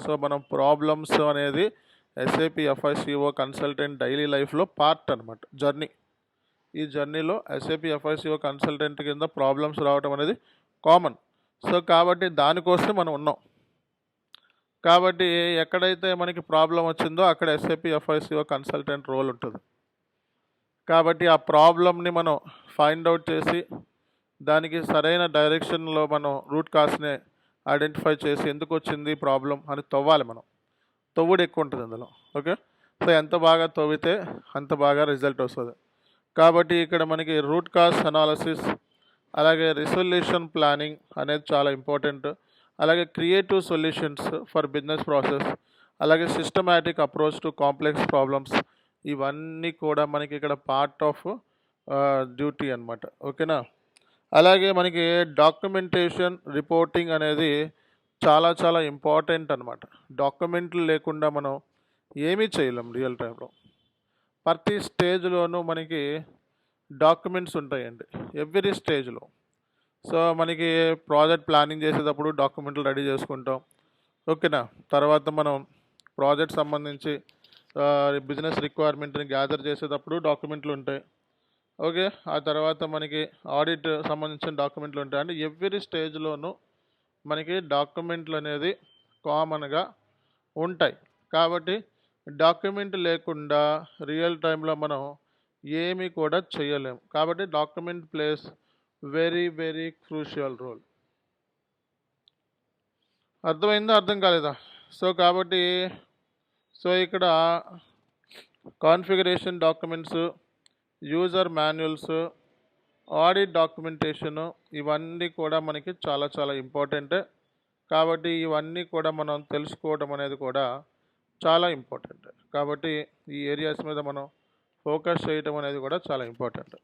సో మనం ప్రాబ్లమ్స్ అనేది ఎస్ఏపి ఎఫ్ఐసిఓ కన్సల్టెంట్ డైలీ లైఫ్లో పార్ట్ అనమాట, జర్నీ. ఈ జర్నీలో ఎస్ఏపి ఎఫ్ఐసిఓ కన్సల్టెంట్ కింద ప్రాబ్లమ్స్ రావడం అనేది కామన్. సో కాబట్టి దానికోసం మనం ఉన్నాం. కాబట్టి ఎక్కడైతే మనకి ప్రాబ్లం వచ్చిందో అక్కడ ఎస్ఏపి ఎఫ్ఐసిఓ కన్సల్టెంట్ రోల్ ఉంటుంది. కాబట్టి ఆ ప్రాబ్లమ్ని మనం ఫైండ్ అవుట్ చేసి దానికి సరైన డైరెక్షన్లో మనం రూట్ కాస్ని ఐడెంటిఫై చేసి ఎందుకు వచ్చింది ప్రాబ్లం అని తవ్వాలి. మనం తవ్వుడు ఎక్కువ ఉంటుంది అందులో. ఓకే, సో ఎంత బాగా తవ్వితే అంత బాగా రిజల్ట్ వస్తుంది. కాబట్టి ఇక్కడ మనకి రూట్ కాస్ అనాలసిస్, అలాగే రిజల్యూషన్ ప్లానింగ్ అనేది చాలా ఇంపార్టెంట్. అలాగే creative solutions for business process, అలాగే systematic approach to complex problems, ఇవన్నీ కూడా మనకి ఇక్కడ పార్ట్ ఆఫ్ డ్యూటీ అనమాట. ఓకేనా? అలాగే మనకి డాక్యుమెంటేషన్ రిపోర్టింగ్ అనేది చాలా చాలా ఇంపార్టెంట్ అనమాట. డాక్యుమెంట్లు లేకుండా మనం ఏమీ చేయలేం రియల్ టైంలో. ప్రతి స్టేజ్లోనూ మనకి డాక్యుమెంట్స్ ఉంటాయండి, ఎవ్రీ స్టేజ్లో. సో మనకి ప్రాజెక్ట్ ప్లానింగ్ చేసేటప్పుడు డాక్యుమెంట్లు రెడీ చేసుకుంటాం, ఓకేనా. తర్వాత మనం ప్రాజెక్ట్ సంబంధించి బిజినెస్ రిక్వైర్మెంట్ని గ్యాదర్ చేసేటప్పుడు డాక్యుమెంట్లు ఉంటాయి, ఓకే. ఆ తర్వాత మనకి ఆడిట్ సంబంధించిన డాక్యుమెంట్లు ఉంటాయి. అంటే ఎవ్రీ స్టేజ్లోనూ మనకి డాక్యుమెంట్లు అనేది కామన్గా ఉంటాయి. కాబట్టి డాక్యుమెంట్ లేకుండా రియల్ టైంలో మనం ఏమీ కూడా చేయలేము. కాబట్టి document plays very very crucial role. అర్థమైందా, అర్థం కాలేదా? కాబట్టి ఇక్కడ configuration documents, user manuals, audit documentation ఇవన్నీ కూడా మనకి చాలా చాలా ఇంపార్టెంటే. కాబట్టి ఇవన్నీ కూడా మనం తెలుసుకోవడం అనేది కూడా చాలా ఇంపార్టెంట్. కాబట్టి ఈ ఏరియాస్ మీద మనం ఫోకస్ చేయడం అనేది కూడా చాలా important.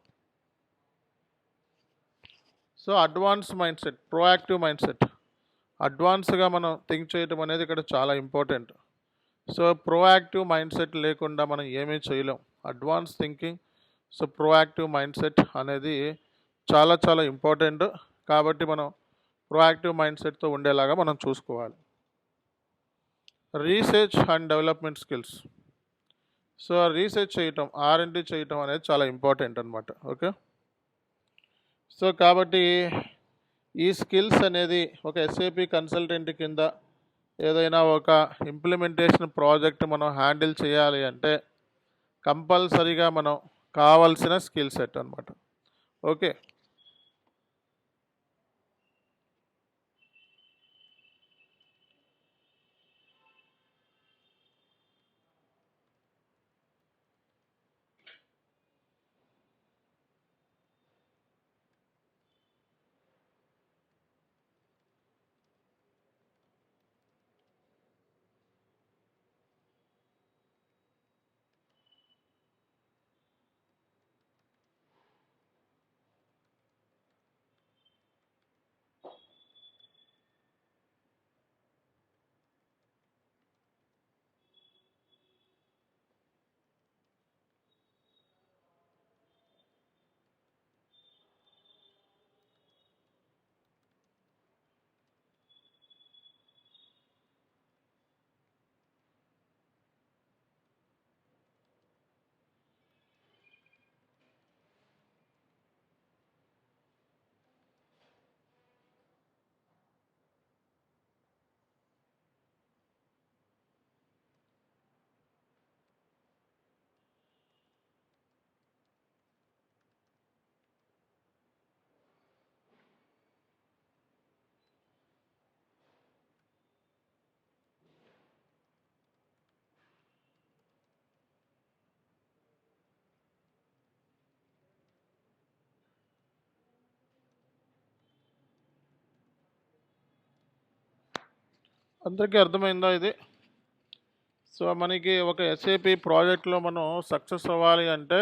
So advance mind set, proactive mind set, అడ్వాన్స్గా మనం థింక్ చేయడం అనేది ఇక్కడ చాలా important. So proactive mind set లేకుండా మనం ఏమీ చేయలేం. Advance thinking, so proactive mind set అనేది చాలా చాలా ఇంపార్టెంట్. కాబట్టి మనం ప్రోయాక్టివ్ మైండ్ సెట్తో ఉండేలాగా మనం చూసుకోవాలి. Research and development skills. So research చేయటం, R&D చేయటం అనేది చాలా ఇంపార్టెంట్ అనమాట, ఓకే. సో కాబట్టి ఈ స్కిల్స్ అనేది ఒక SAP కన్సల్టెంట్ కింద ఏదైనా ఒక ఇంప్లిమెంటేషన్ ప్రాజెక్ట్ మనం హ్యాండిల్ చేయాలి అంటే కంపల్సరీగా మనం కావాల్సిన స్కిల్ సెట్ అనమాట, ఓకే. అందరికీ అర్థమైందా ఇది? సో మనకి ఒక SAP ప్రాజెక్ట్లో మనం సక్సెస్ అవ్వాలి అంటే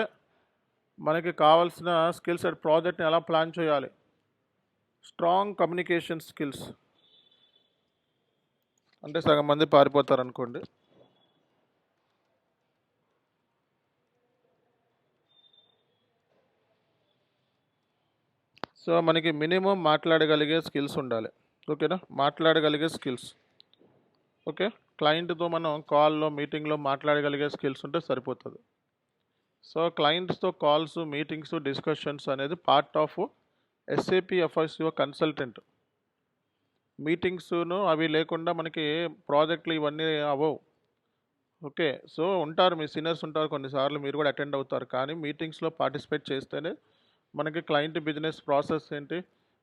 మనకి కావాల్సిన స్కిల్ సెట్, ప్రాజెక్ట్ని ఎలా ప్లాన్ చేయాలి, స్ట్రాంగ్ కమ్యూనికేషన్ స్కిల్స్. అంటే సగం మంది పారిపోతారు అనుకోండి. సో మనకి మినిమం మాట్లాడగలిగే స్కిల్స్ ఉండాలి, ఓకేనా. మాట్లాడగలిగే స్కిల్స్, ఓకే. క్లయింట్తో మనం కాల్లో, మీటింగ్లో మాట్లాడగలిగే స్కిల్స్ ఉంటే సరిపోతుంది. సో క్లయింట్స్తో కాల్స్, మీటింగ్స్, డిస్కషన్స్ అనేది part of SAP FICO consultant. మీటింగ్స్ను అవి లేకుండా మనకి ప్రాజెక్టులు ఇవన్నీ అవ్వవు, ఓకే. సో ఉంటారు, మీ సీనియర్స్ ఉంటారు, కొన్నిసార్లు మీరు కూడా అటెండ్ అవుతారు. కానీ మీటింగ్స్లో పార్టిసిపేట్ చేస్తేనే మనకి క్లయింట్ బిజినెస్ ప్రాసెస్ ఏంటి,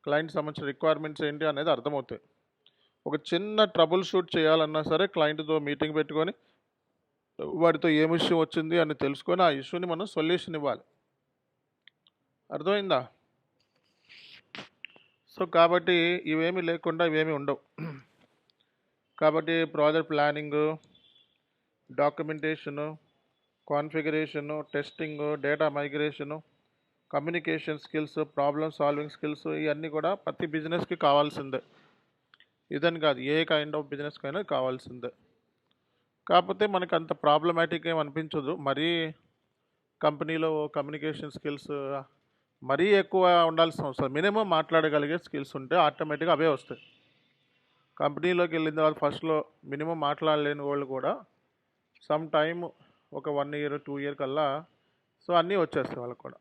క్లయింట్ సంబంధించిన రిక్వైర్మెంట్స్ ఏంటి అనేది అర్థమవుతాయి. ఒక చిన్న ట్రబుల్ షూట్ చేయాలన్నా సరే క్లయింట్తో మీటింగ్ పెట్టుకొని వాడితో ఏం ఇష్యూ వచ్చింది అని తెలుసుకొని ఆ ఇష్యూని మనం సొల్యూషన్ ఇవ్వాలి. అర్థమైందా? సో కాబట్టి ఇవేమీ లేకుండా ఇవేమీ ఉండవు. కాబట్టి project planning, documentation, configuration, testing, data migration, communication skills, problem solving skills, ఇవన్నీ కూడా ప్రతి బిజినెస్కి కావాల్సిందే. ఇదని కాదు, ఏ కైండ్ ఆఫ్ బిజినెస్కైనా కావాల్సిందే. కాకపోతే మనకు అంత ప్రాబ్లమాటిక్ ఏమి అనిపించదు. మరీ కంపెనీలో కమ్యూనికేషన్ స్కిల్స్ మరీ ఎక్కువ ఉండాల్సిన అవసరం, మినిమం మాట్లాడగలిగే స్కిల్స్ ఉంటే ఆటోమేటిక్గా అవే వస్తాయి. కంపెనీలోకి వెళ్ళిన తర్వాత ఫస్ట్లో మినిమం మాట్లాడలేని వాళ్ళు కూడా సమ్ టైమ్ ఒక 1 year 2 year కల్లా సో అన్నీ వచ్చేస్తాయి వాళ్ళకు కూడా,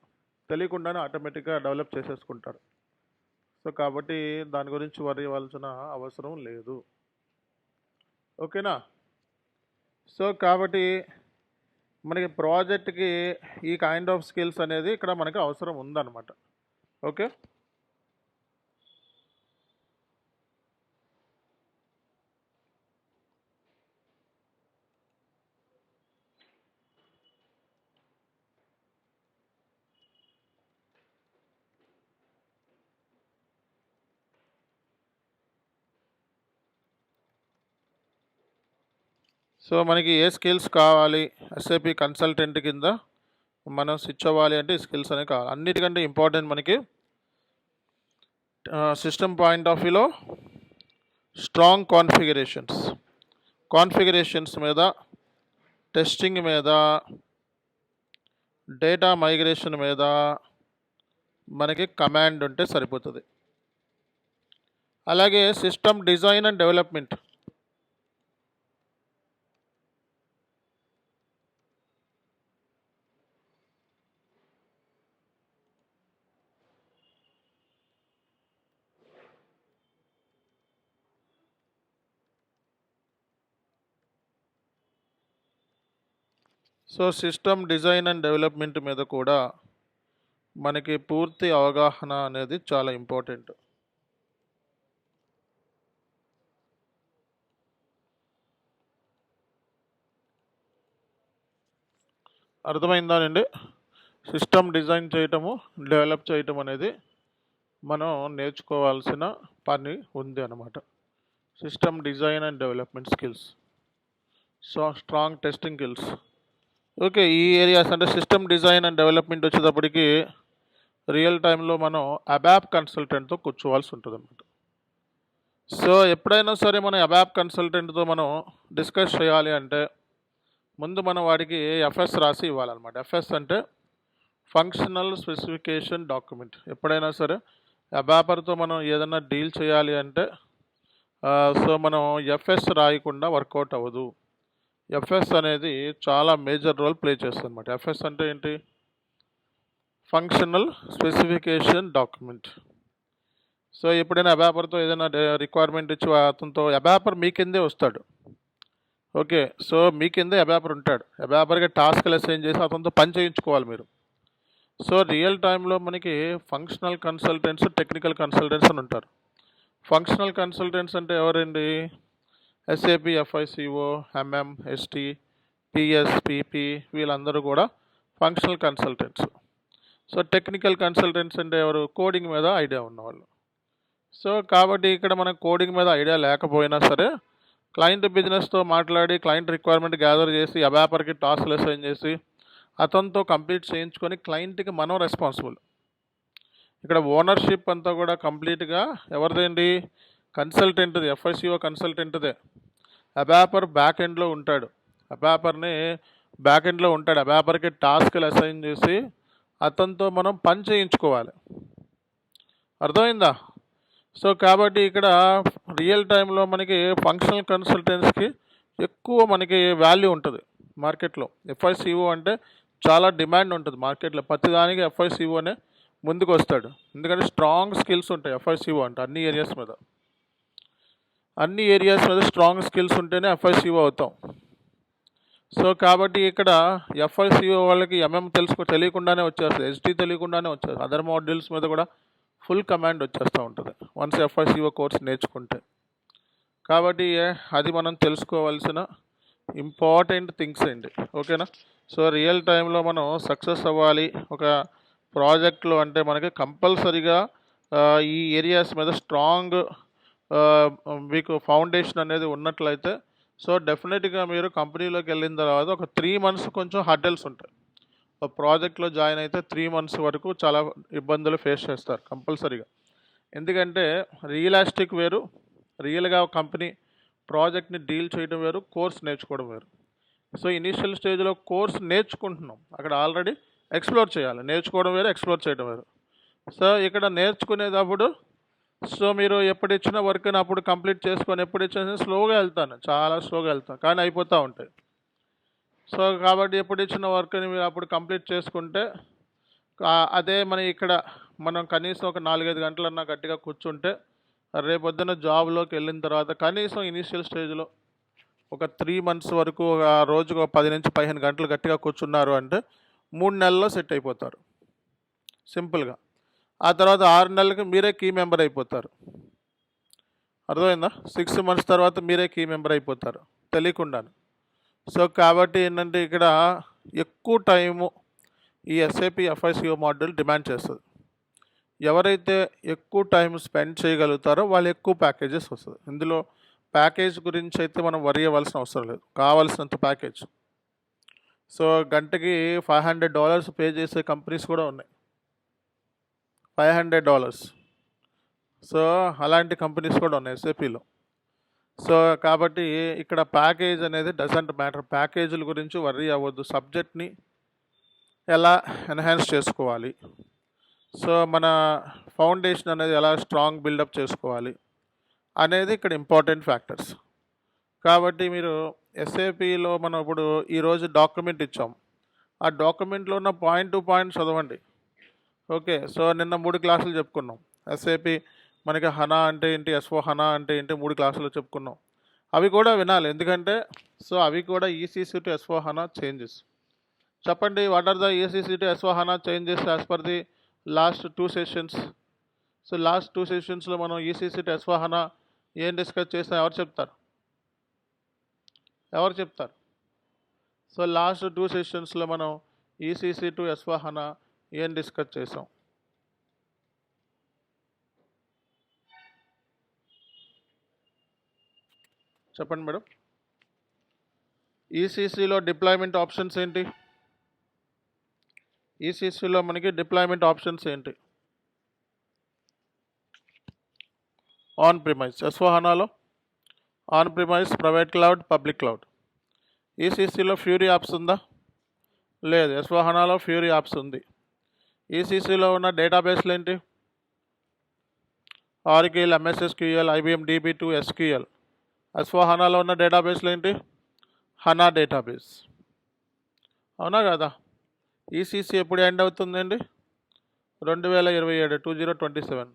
తెలియకుండానే ఆటోమేటిక్గా డెవలప్ చేసేసుకుంటారు. సో కాబట్టి దాని గురించి వరి అవ్వాల్సిన అవసరం లేదు. ఓకేనా? సో కాబట్టి మనకి ప్రాజెక్ట్కి ఈ కైండ్ ఆఫ్ స్కిల్స్ అనేది ఇక్కడ మనకి అవసరం ఉందన్నమాట. ఓకే, సో మనకి ఏ స్కిల్స్ కావాలి ఎస్ఏపి కన్సల్టెంట్ కింద మనం స్విచ్ అవ్వాలి అంటే ఈ స్కిల్స్ అనేవి కావాలి. అన్నిటికంటే ఇంపార్టెంట్ మనకి సిస్టమ్ పాయింట్ ఆఫ్ వ్యూలో స్ట్రాంగ్ కాన్ఫిగరేషన్స్ మీద, టెస్టింగ్ మీద, డేటా మైగ్రేషన్ మీద మనకి కమాండ్ ఉంటే సరిపోతుంది. అలాగే system design and development, so system design and development మీద కూడా మనకి పూర్తి అవగాహన అనేది చాలా ఇంపార్టెంట్. అర్థమైందానండి? సిస్టమ్ డిజైన్ చేయటము, డెవలప్ చేయటం అనేది మనం నేర్చుకోవాల్సిన పని ఉంది అన్నమాట. System design and development skills, so strong testing skills. Okay, ఈ ఏరియాస్ అంటే సిస్టమ్ డిజైన్ అండ్ డెవలప్మెంట్ వచ్చేటప్పటికి రియల్ టైంలో మనం అబాప్ కన్సల్టెంట్తో కూర్చోవాల్సి ఉంటుంది అన్నమాట. సో ఎప్పుడైనా సరే మనం అబాప్ కన్సల్టెంట్తో మనం డిస్కస్ చేయాలి అంటే ముందు మనం వాడికి ఎఫ్ఎస్ రాసి ఇవ్వాలన్నమాట. ఎఫ్ఎస్ అంటే ఫంక్షనల్ స్పెసిఫికేషన్ డాక్యుమెంట్. ఎప్పుడైనా సరే అబాపర్తో మనం ఏదైనా డీల్ చేయాలి అంటే సో మనం ఎఫ్ఎస్ రాయకుండా వర్కౌట్ అవ్వదు. ఎఫ్ఎస్ అనేది చాలా మేజర్ రోల్ ప్లే చేస్తుంది అన్నమాట. ఎఫ్ఎస్ అంటే ఏంటి? Functional specification document. సో ఎప్పుడైనా అబాపర్తో ఏదైనా రిక్వైర్మెంట్ ఇచ్చి అతనితో అబాపర్ మీ కిందే వస్తాడు. ఓకే, సో మీ కిందే అబాపర్ ఉంటాడు. అబాపర్కి టాస్క్లు అసైన్ చేసి అతనితో పని చేయించుకోవాలి మీరు. సో రియల్ టైంలో మనకి ఫంక్షనల్ కన్సల్టెంట్స్, టెక్నికల్ కన్సల్టెంట్స్ అని ఉంటారు. ఫంక్షనల్ కన్సల్టెంట్స్ అంటే ఎవరండి? SAP, FICO, MM, ST, PS, PP వీళ్ళందరూ కూడా functional consultants. So technical consultants అంటే ఎవరు? కోడింగ్ మీద ఐడియా ఉన్నవాళ్ళు. సో కాబట్టి ఇక్కడ మనకు కోడింగ్ మీద ఐడియా లేకపోయినా సరే క్లయింట్ బిజినెస్తో మాట్లాడి క్లయింట్ రిక్వైర్మెంట్ గ్యాదర్ చేసి అబాపర్కి టాస్క్లు అసైన్ చేసి అతనితో కంప్లీట్ చేయించుకొని క్లయింట్కి మనం రెస్పాన్సిబుల్. ఇక్కడ ఓనర్షిప్ అంతా కూడా కంప్లీట్గా ఎవరిదేంటి? కన్సల్టెంట్ది, ఎఫ్ఐసిఓ కన్సల్టెంట్దే. అబాపర్ బ్యాక్ ఎండ్లో ఉంటాడు. అబాపర్కి టాస్క్లు అసైన్ చేసి అతనితో మనం పని చేయించుకోవాలి. అర్థమైందా? సో కాబట్టి ఇక్కడ రియల్ టైంలో మనకి ఫంక్షనల్ కన్సల్టెంట్స్కి ఎక్కువ మనకి వాల్యూ ఉంటుంది మార్కెట్లో. ఎఫ్ఐసిఓ అంటే చాలా డిమాండ్ ఉంటుంది మార్కెట్లో. ప్రతిదానికి ఎఫ్ఐసిఓనే ముందుకు వస్తాడు, ఎందుకంటే స్ట్రాంగ్ స్కిల్స్ ఉంటాయి ఎఫ్ఐసిఓ అంటే. అన్ని ఏరియాస్ మీద స్ట్రాంగ్ స్కిల్స్ ఉంటేనే ఎఫ్ఐసిఓ అవుతాం. సో కాబట్టి ఇక్కడ ఎఫ్ఐసిఓ వాళ్ళకి ఎంఎం తెలియకుండానే వచ్చేస్తుంది, ఎస్టీ తెలియకుండానే వచ్చేస్తుంది. అదర్ మాడ్యూల్స్ మీద కూడా ఫుల్ కమాండ్ వచ్చేస్తూ ఉంటుంది వన్స్ ఎఫ్ఐసిఓ కోర్స్ నేర్చుకుంటే. కాబట్టి అది మనం తెలుసుకోవాల్సిన ఇంపార్టెంట్ థింగ్స్ అండి. ఓకేనా? సో రియల్ టైంలో మనం సక్సెస్ అవ్వాలి ఒక ప్రాజెక్ట్లో అంటే మనకి కంపల్సరీగా ఈ ఏరియాస్ మీద స్ట్రాంగ్ మీకు ఫౌండేషన్ అనేది ఉన్నట్లయితే సో డెఫినెట్గా మీరు కంపెనీలోకి వెళ్ళిన తర్వాత ఒక 3 months కొంచెం హర్డల్స్ ఉంటాయి. ప్రాజెక్ట్లో జాయిన్ అయితే 3 months వరకు చాలా ఇబ్బందులు ఫేస్ చేస్తారు కంపల్సరీగా. ఎందుకంటే రియలిస్టిక్ వేరు, రియల్గా కంపెనీ ప్రాజెక్ట్ని డీల్ చేయడం వేరు, కోర్స్ నేర్చుకోవడం వేరు. సో ఇనీషియల్ స్టేజ్లో కోర్స్ నేర్చుకుంటున్నాం, అక్కడ ఆల్రెడీ ఎక్స్ప్లోర్ చేయాలి. నేర్చుకోవడం వేరు, ఎక్స్ప్లోర్ చేయడం వేరు. సో ఇక్కడ నేర్చుకునేటప్పుడు సో మీరు ఎప్పుడు ఇచ్చిన వర్క్ని అప్పుడు కంప్లీట్ చేసుకొని ఎప్పుడు ఇచ్చిన స్లోగా వెళ్తాను, చాలా స్లోగా వెళ్తాను, కానీ అయిపోతూ ఉంటాయి. సో కాబట్టి ఎప్పుడు ఇచ్చిన వర్క్ని మీరు అప్పుడు కంప్లీట్ చేసుకుంటే అదే ఇక్కడ మనం కనీసం ఒక 4-5 గంటలన్నా గట్టిగా కూర్చుంటే రేపొద్దున జాబ్లోకి వెళ్ళిన తర్వాత కనీసం ఇనీషియల్ స్టేజ్లో ఒక 3 months వరకు రోజుకు 10 నుంచి 15 గంటలు గట్టిగా కూర్చున్నారు అంటే 3 నెలల్లో సెట్ అయిపోతారు సింపుల్గా. ఆ తర్వాత 6 నెలలకి మీరే కీ మెంబర్ అయిపోతారు. అర్థమైందా? 6 months తర్వాత మీరే కీ మెంబర్ అయిపోతారు తెలియకుండాను. సో కాబట్టి ఏంటంటే ఇక్కడ ఎక్కువ టైము ఈ ఎస్ఏపి ఎఫ్ఐసిఓ మాడ్యూల్ డిమాండ్ చేస్తుంది. ఎవరైతే ఎక్కువ టైం స్పెండ్ చేయగలుగుతారో వాళ్ళు ఎక్కువ ప్యాకేజెస్ వస్తుంది. ఇందులో ప్యాకేజ్ గురించి అయితే మనం వరి అవ్వాల్సిన అవసరం లేదు, కావాల్సినంత ప్యాకేజ్. సో గంటకి $500 పే చేసే కంపెనీస్ కూడా ఉన్నాయి, $500. సో అలాంటి కంపెనీస్ కూడా ఉన్నాయి ఎస్ఏపిలో. సో కాబట్టి ఇక్కడ ప్యాకేజ్ అనేది డజంట్ మ్యాటర్. ప్యాకేజీల గురించి వర్రీ అవ్వద్దు, సబ్జెక్ట్ని ఎలా ఎన్హాన్స్ చేసుకోవాలి, సో మన ఫౌండేషన్ అనేది ఎలా స్ట్రాంగ్ బిల్డప్ చేసుకోవాలి అనేది ఇక్కడ ఇంపార్టెంట్ ఫ్యాక్టర్స్. కాబట్టి మీరు ఎస్ఏపిలో మనం ఇప్పుడు ఈరోజు డాక్యుమెంట్ ఇచ్చాం, ఆ డాక్యుమెంట్లో ఉన్న పాయింట్ టు పాయింట్ చదవండి. ఓకే, సో నిన్న 3 క్లాసులు చెప్పుకున్నాం. ఎస్ఏపి మనకి హనా అంటే ఏంటి, ఎస్ఓ హనా అంటే ఏంటి, 3 క్లాసులు చెప్పుకున్నాం. అవి కూడా వినాలి, ఎందుకంటే సో అవి కూడా ఈసీసీ టు ఎస్ఓ హనా చేంజెస్. చెప్పండి, what are the ECC to ఎస్ఓ HANA changes as per the last 2 sessions? So last 2 sessionsలో మనం ఈసీసీ టు ఎస్ఓ హనా ఏం డిస్కస్ చేసాం, ఎవరు చెప్తారు? సో లాస్ట్ 2 sessionsలో మనం ఈసీసీ టు ఎస్ఓ హనా ఏం డిస్కస్ చేసాం? చెప్పండి మేడం. ఈసీసీలో డిప్లాయ్మెంట్ ఆప్షన్స్ ఏంటి? ఈసీసీలో మనకి డిప్లాయ్మెంట్ ఆప్షన్స్ ఏంటి? ఆన్ ప్రిమైస్, ఎస్ఓ హనాలో on premise, private cloud, public cloud. ఈసీసీలో ఫ్యూరీ యాప్స్ ఉందా? లేదు. ఎస్ఓ హనాలో ఫ్యూరీ యాప్స్ ఉంది. ఈసీసీలో ఉన్న డేటాబేస్లు ఏంటి? Oracle, MSSQL, IBM DB2, SQL. ఎస్ఓ హనాలో ఉన్న డేటాబేస్లు ఏంటి? HANA database. అవునా కదా? ఈసీసీ ఎప్పుడు ఎండ్ అవుతుందండి? 2027, 2027.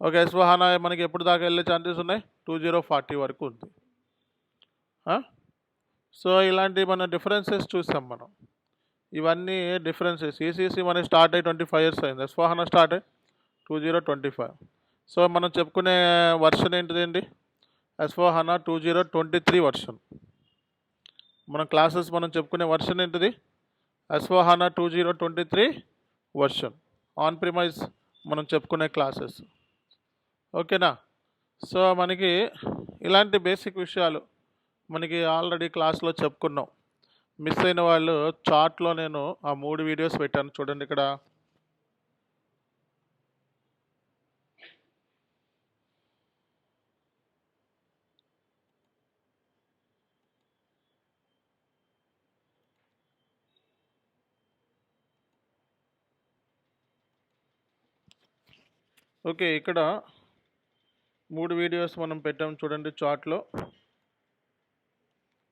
ఓకే, ఎస్ఓ హనా మనకి ఎప్పుడు దాకా వెళ్ళే ఛాన్సెస్ ఉన్నాయి? 2040 వరకు ఉంది. సో ఇలాంటి మన డిఫరెన్సెస్ చూసాం మనం. ఇవన్నీ డిఫరెన్సెస్. ఈసీసీ మనకి స్టార్ట్ అయ్యి 25 years అయింది, ఎస్ఓ హనా స్టార్ట్ అయ్యి 2025. సో మనం చెప్పుకునే వర్షన్ ఏంటిదండి? ఎస్ఓ హనా 2023 వర్షన్. మన క్లాసెస్ మనం చెప్పుకునే వర్షన్ ఏంటిది? ఎస్ఓ హనా 2023 వర్షన్. ఆన్ ప్రిమైజ్ మనం చెప్పుకునే క్లాసెస్. ఓకేనా? సో మనకి ఇలాంటి బేసిక్ విషయాలు మనకి ఆల్రెడీ క్లాస్లో చెప్పుకున్నాం. మిస్ అయిన వాళ్ళు చార్ట్లో నేను ఆ 3 వీడియోస్ పెట్టాను చూడండి ఇక్కడ. ఓకే, ఇక్కడ 3 వీడియోస్ మనం పెట్టాం చూడండి చార్ట్లో.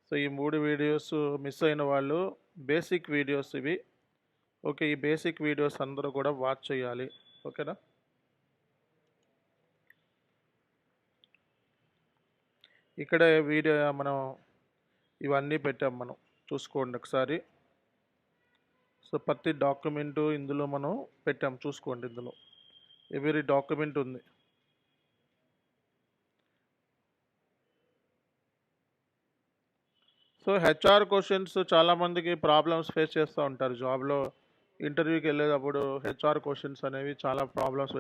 సో ఈ 3 వీడియోస్ మిస్ అయిన వాళ్ళు బేసిక్ వీడియోస్ ఇవి. ఓకే, ఈ బేసిక్ వీడియోస్ అందరూ కూడా వాచ్ చేయాలి. ఓకేనా? ఇక్కడ వీడియో మనం ఇవన్నీ పెట్టాం, మనం చూసుకోండి ఒకసారి. సో ప్రతి డాక్యుమెంటు ఇందులో మనం పెట్టాం, చూసుకోండి. ఇందులో ఎవరీ డాక్యుమెంట్ ఉంది. సో హెచ్ఆర్ క్వశ్చన్స్ చాలామందికి ప్రాబ్లమ్స్ ఫేస్ చేస్తూ ఉంటారు జాబ్లో. ఇంటర్వ్యూకి వెళ్ళేటప్పుడు హెచ్ఆర్ క్వశ్చన్స్ అనేవి చాలా ప్రాబ్లమ్స్.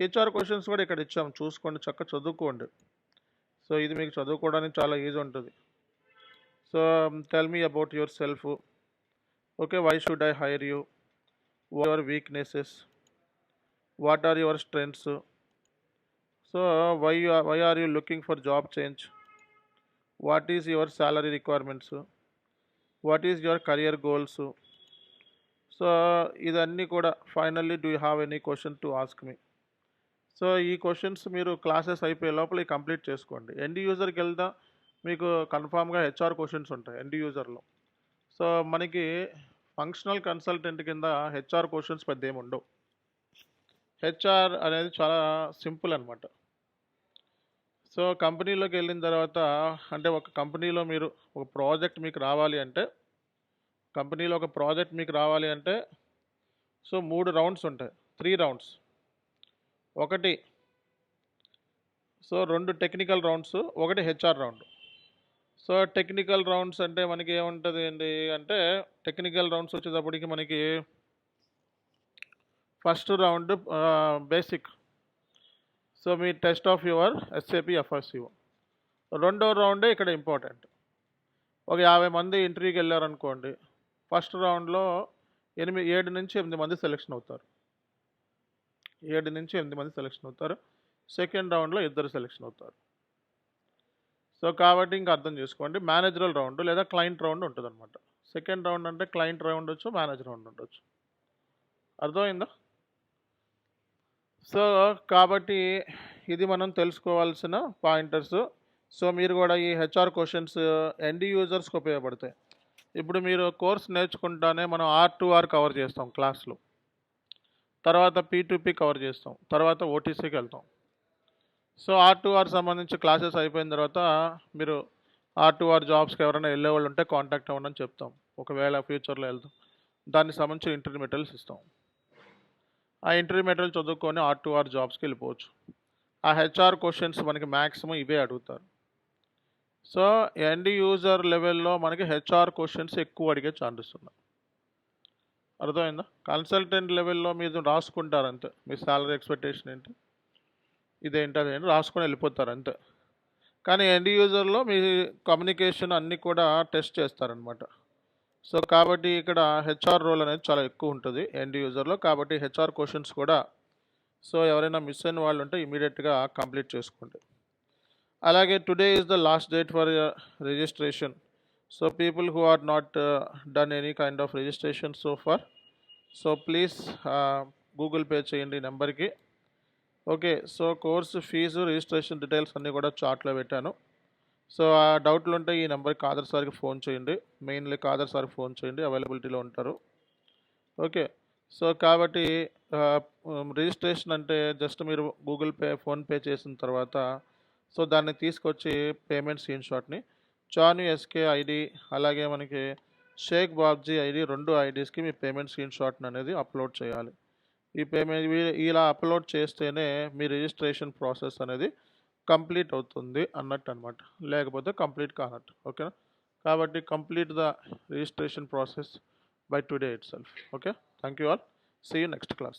హెచ్ఆర్ క్వశ్చన్స్ కూడా ఇక్కడ ఇచ్చాం, చూసుకోండి, చక్కగా చదువుకోండి. సో ఇది మీకు చదువుకోవడానికి చాలా ఈజీ ఉంటుంది. So tell me about your self. Okay, why should I hire you? What are your weaknesses? What are your strengths? So why are you looking for job change? What is your salary requirements? What is your career goals? So ఇదన్నీ కూడా finally do you have any question to ask me. So ఈ questions మీరు classes అయిపోయే లోపల complete చేసుకోండి. End యూజర్కి వెళ్దాం, మీకు కన్ఫామ్గా హెచ్ఆర్ క్వశ్చన్స్ ఉంటాయి ఎండ్ యూజర్లో. సో మనకి ఫంక్షనల్ కన్సల్టెంట్ కింద హెచ్ఆర్ క్వశ్చన్స్ పెద్ద ఏమి ఉండవు. హెచ్ఆర్ అనేది చాలా సింపుల్ అనమాట. సో కంపెనీలోకి వెళ్ళిన తర్వాత అంటే ఒక కంపెనీలో మీరు ఒక ప్రాజెక్ట్ మీకు రావాలి అంటే సో 3 రౌండ్స్ ఉంటాయి, 3 రౌండ్స్. ఒకటి సో 2 టెక్నికల్ రౌండ్స్, ఒకటి HR round. So technical rounds అంటే మనకి ఏముంటుంది అండి అంటే టెక్నికల్ రౌండ్స్ వచ్చేటప్పటికి మనకి ఫస్ట్ రౌండ్ బేసిక్. సో మీ test of your SAP FICO. రెండో రౌండే ఇక్కడ ఇంపార్టెంట్. ఒక 50 మంది ఇంటర్వ్యూకి వెళ్ళారనుకోండి, ఫస్ట్ రౌండ్లో 7 నుంచి 8 మంది సెలెక్షన్ అవుతారు. 7 నుంచి 8 మంది సెలెక్షన్ అవుతారు. సెకండ్ రౌండ్లో 2 సెలెక్షన్ అవుతారు. సో కాబట్టి ఇంకా అర్థం చేసుకోండి, మేనేజరల్ రౌండ్ లేదా క్లయింట్ రౌండ్ ఉంటుంది అనమాట. సెకండ్ రౌండ్ అంటే క్లయింట్ రౌండ్ ఉండొచ్చు, మేనేజర్ రౌండ్ ఉండొచ్చు. అర్థమైందా? సో కాబట్టి ఇది మనం తెలుసుకోవాల్సిన పాయింటర్స్. సో మీరు కూడా ఈ హెచ్ఆర్ క్వశ్చన్స్ ఎండ్ యూజర్స్కి ఉపయోగపడతాయి. ఇప్పుడు మీరు కోర్స్ నేర్చుకుంటానే మనం R2R కవర్ చేస్తాం క్లాస్లో, తర్వాత P2P కవర్ చేస్తాం, తర్వాత OTCకి వెళ్తాం. సో R2R సంబంధించి క్లాసెస్ అయిపోయిన తర్వాత మీరు R2R జాబ్స్కి ఎవరైనా వెళ్ళే వాళ్ళు ఉంటే కాంటాక్ట్ అవ్వండి అని చెప్తాం. ఒకవేళ ఫ్యూచర్లో వెళ్తాం, దానికి సంబంధించిన ఇంటర్వ్యూ మెటీరియల్స్ ఇస్తాం. ఆ ఇంటర్వ్యూ మెటీరియల్ చదువుకొని R2R జాబ్స్కి వెళ్ళిపోవచ్చు. ఆ హెచ్ఆర్ క్వశ్చన్స్ మనకి మ్యాక్సిమం ఇవే అడుగుతారు. సో ఎండ్ యూజర్ లెవెల్లో మనకి హెచ్ఆర్ క్వశ్చన్స్ ఎక్కువ అడిగే ఛాన్సెస్ ఉన్నాయి. అర్థమైందా? కన్సల్టెంట్ లెవెల్లో మీరు రాసుకుంటారు అంతే, మీ సాలరీ ఎక్స్పెక్టేషన్ ఏంటి, ఇదేంటి అదేంటి రాసుకొని వెళ్ళిపోతారు అంతే. కానీ ఎండ్ యూజర్లో మీ కమ్యూనికేషన్ అన్నీ కూడా టెస్ట్ చేస్తారనమాట. సో కాబట్టి ఇక్కడ హెచ్ఆర్ రోల్ అనేది చాలా ఎక్కువ ఉంటుంది ఎండ్ యూజర్లో. కాబట్టి హెచ్ఆర్ క్వశ్చన్స్ కూడా సో ఎవరైనా మిస్ అయిన వాళ్ళు ఉంటే ఇమీడియట్గా కంప్లీట్ చేసుకోండి. అలాగే today is the last date for registration. So people who are not done any kind of registration so for, so please Google Pay చేయండి ఈ నెంబర్కి. Okay, so course fee registration details అన్నీ కూడా చార్ట్లో పెట్టాను. సో ఆ డౌట్లు ఉంటే ఈ నెంబర్కి కాదర్ సార్కి ఫోన్ చేయండి, మెయిన్లీ కాదర్ సార్కి ఫోన్ చేయండి, అవైలబిలిటీలో ఉంటారు. ఓకే, సో కాబట్టి రిజిస్ట్రేషన్ అంటే జస్ట్ మీరు గూగుల్ పే ఫోన్పే చేసిన తర్వాత సో దాన్ని తీసుకొచ్చి పేమెంట్ స్క్రీన్ షాట్ని చాను ఎస్కే ఐడి అలాగే మనకి షేక్ బాబ్జీ ఐడి 2 ఐడీస్కి మీ పేమెంట్ స్క్రీన్ షాట్ని అనేది అప్లోడ్ చేయాలి. ఈ పేమెంట్ ఇలా అప్లోడ్ చేస్తేనే మీ రిజిస్ట్రేషన్ ప్రాసెస్ అనేది కంప్లీట్ అవుతుంది అన్నట్టు అనమాట, లేకపోతే కంప్లీట్ కానట్టు. ఓకేనా? కాబట్టి complete the registration process by today itself. Okay, thank you all, see you next class.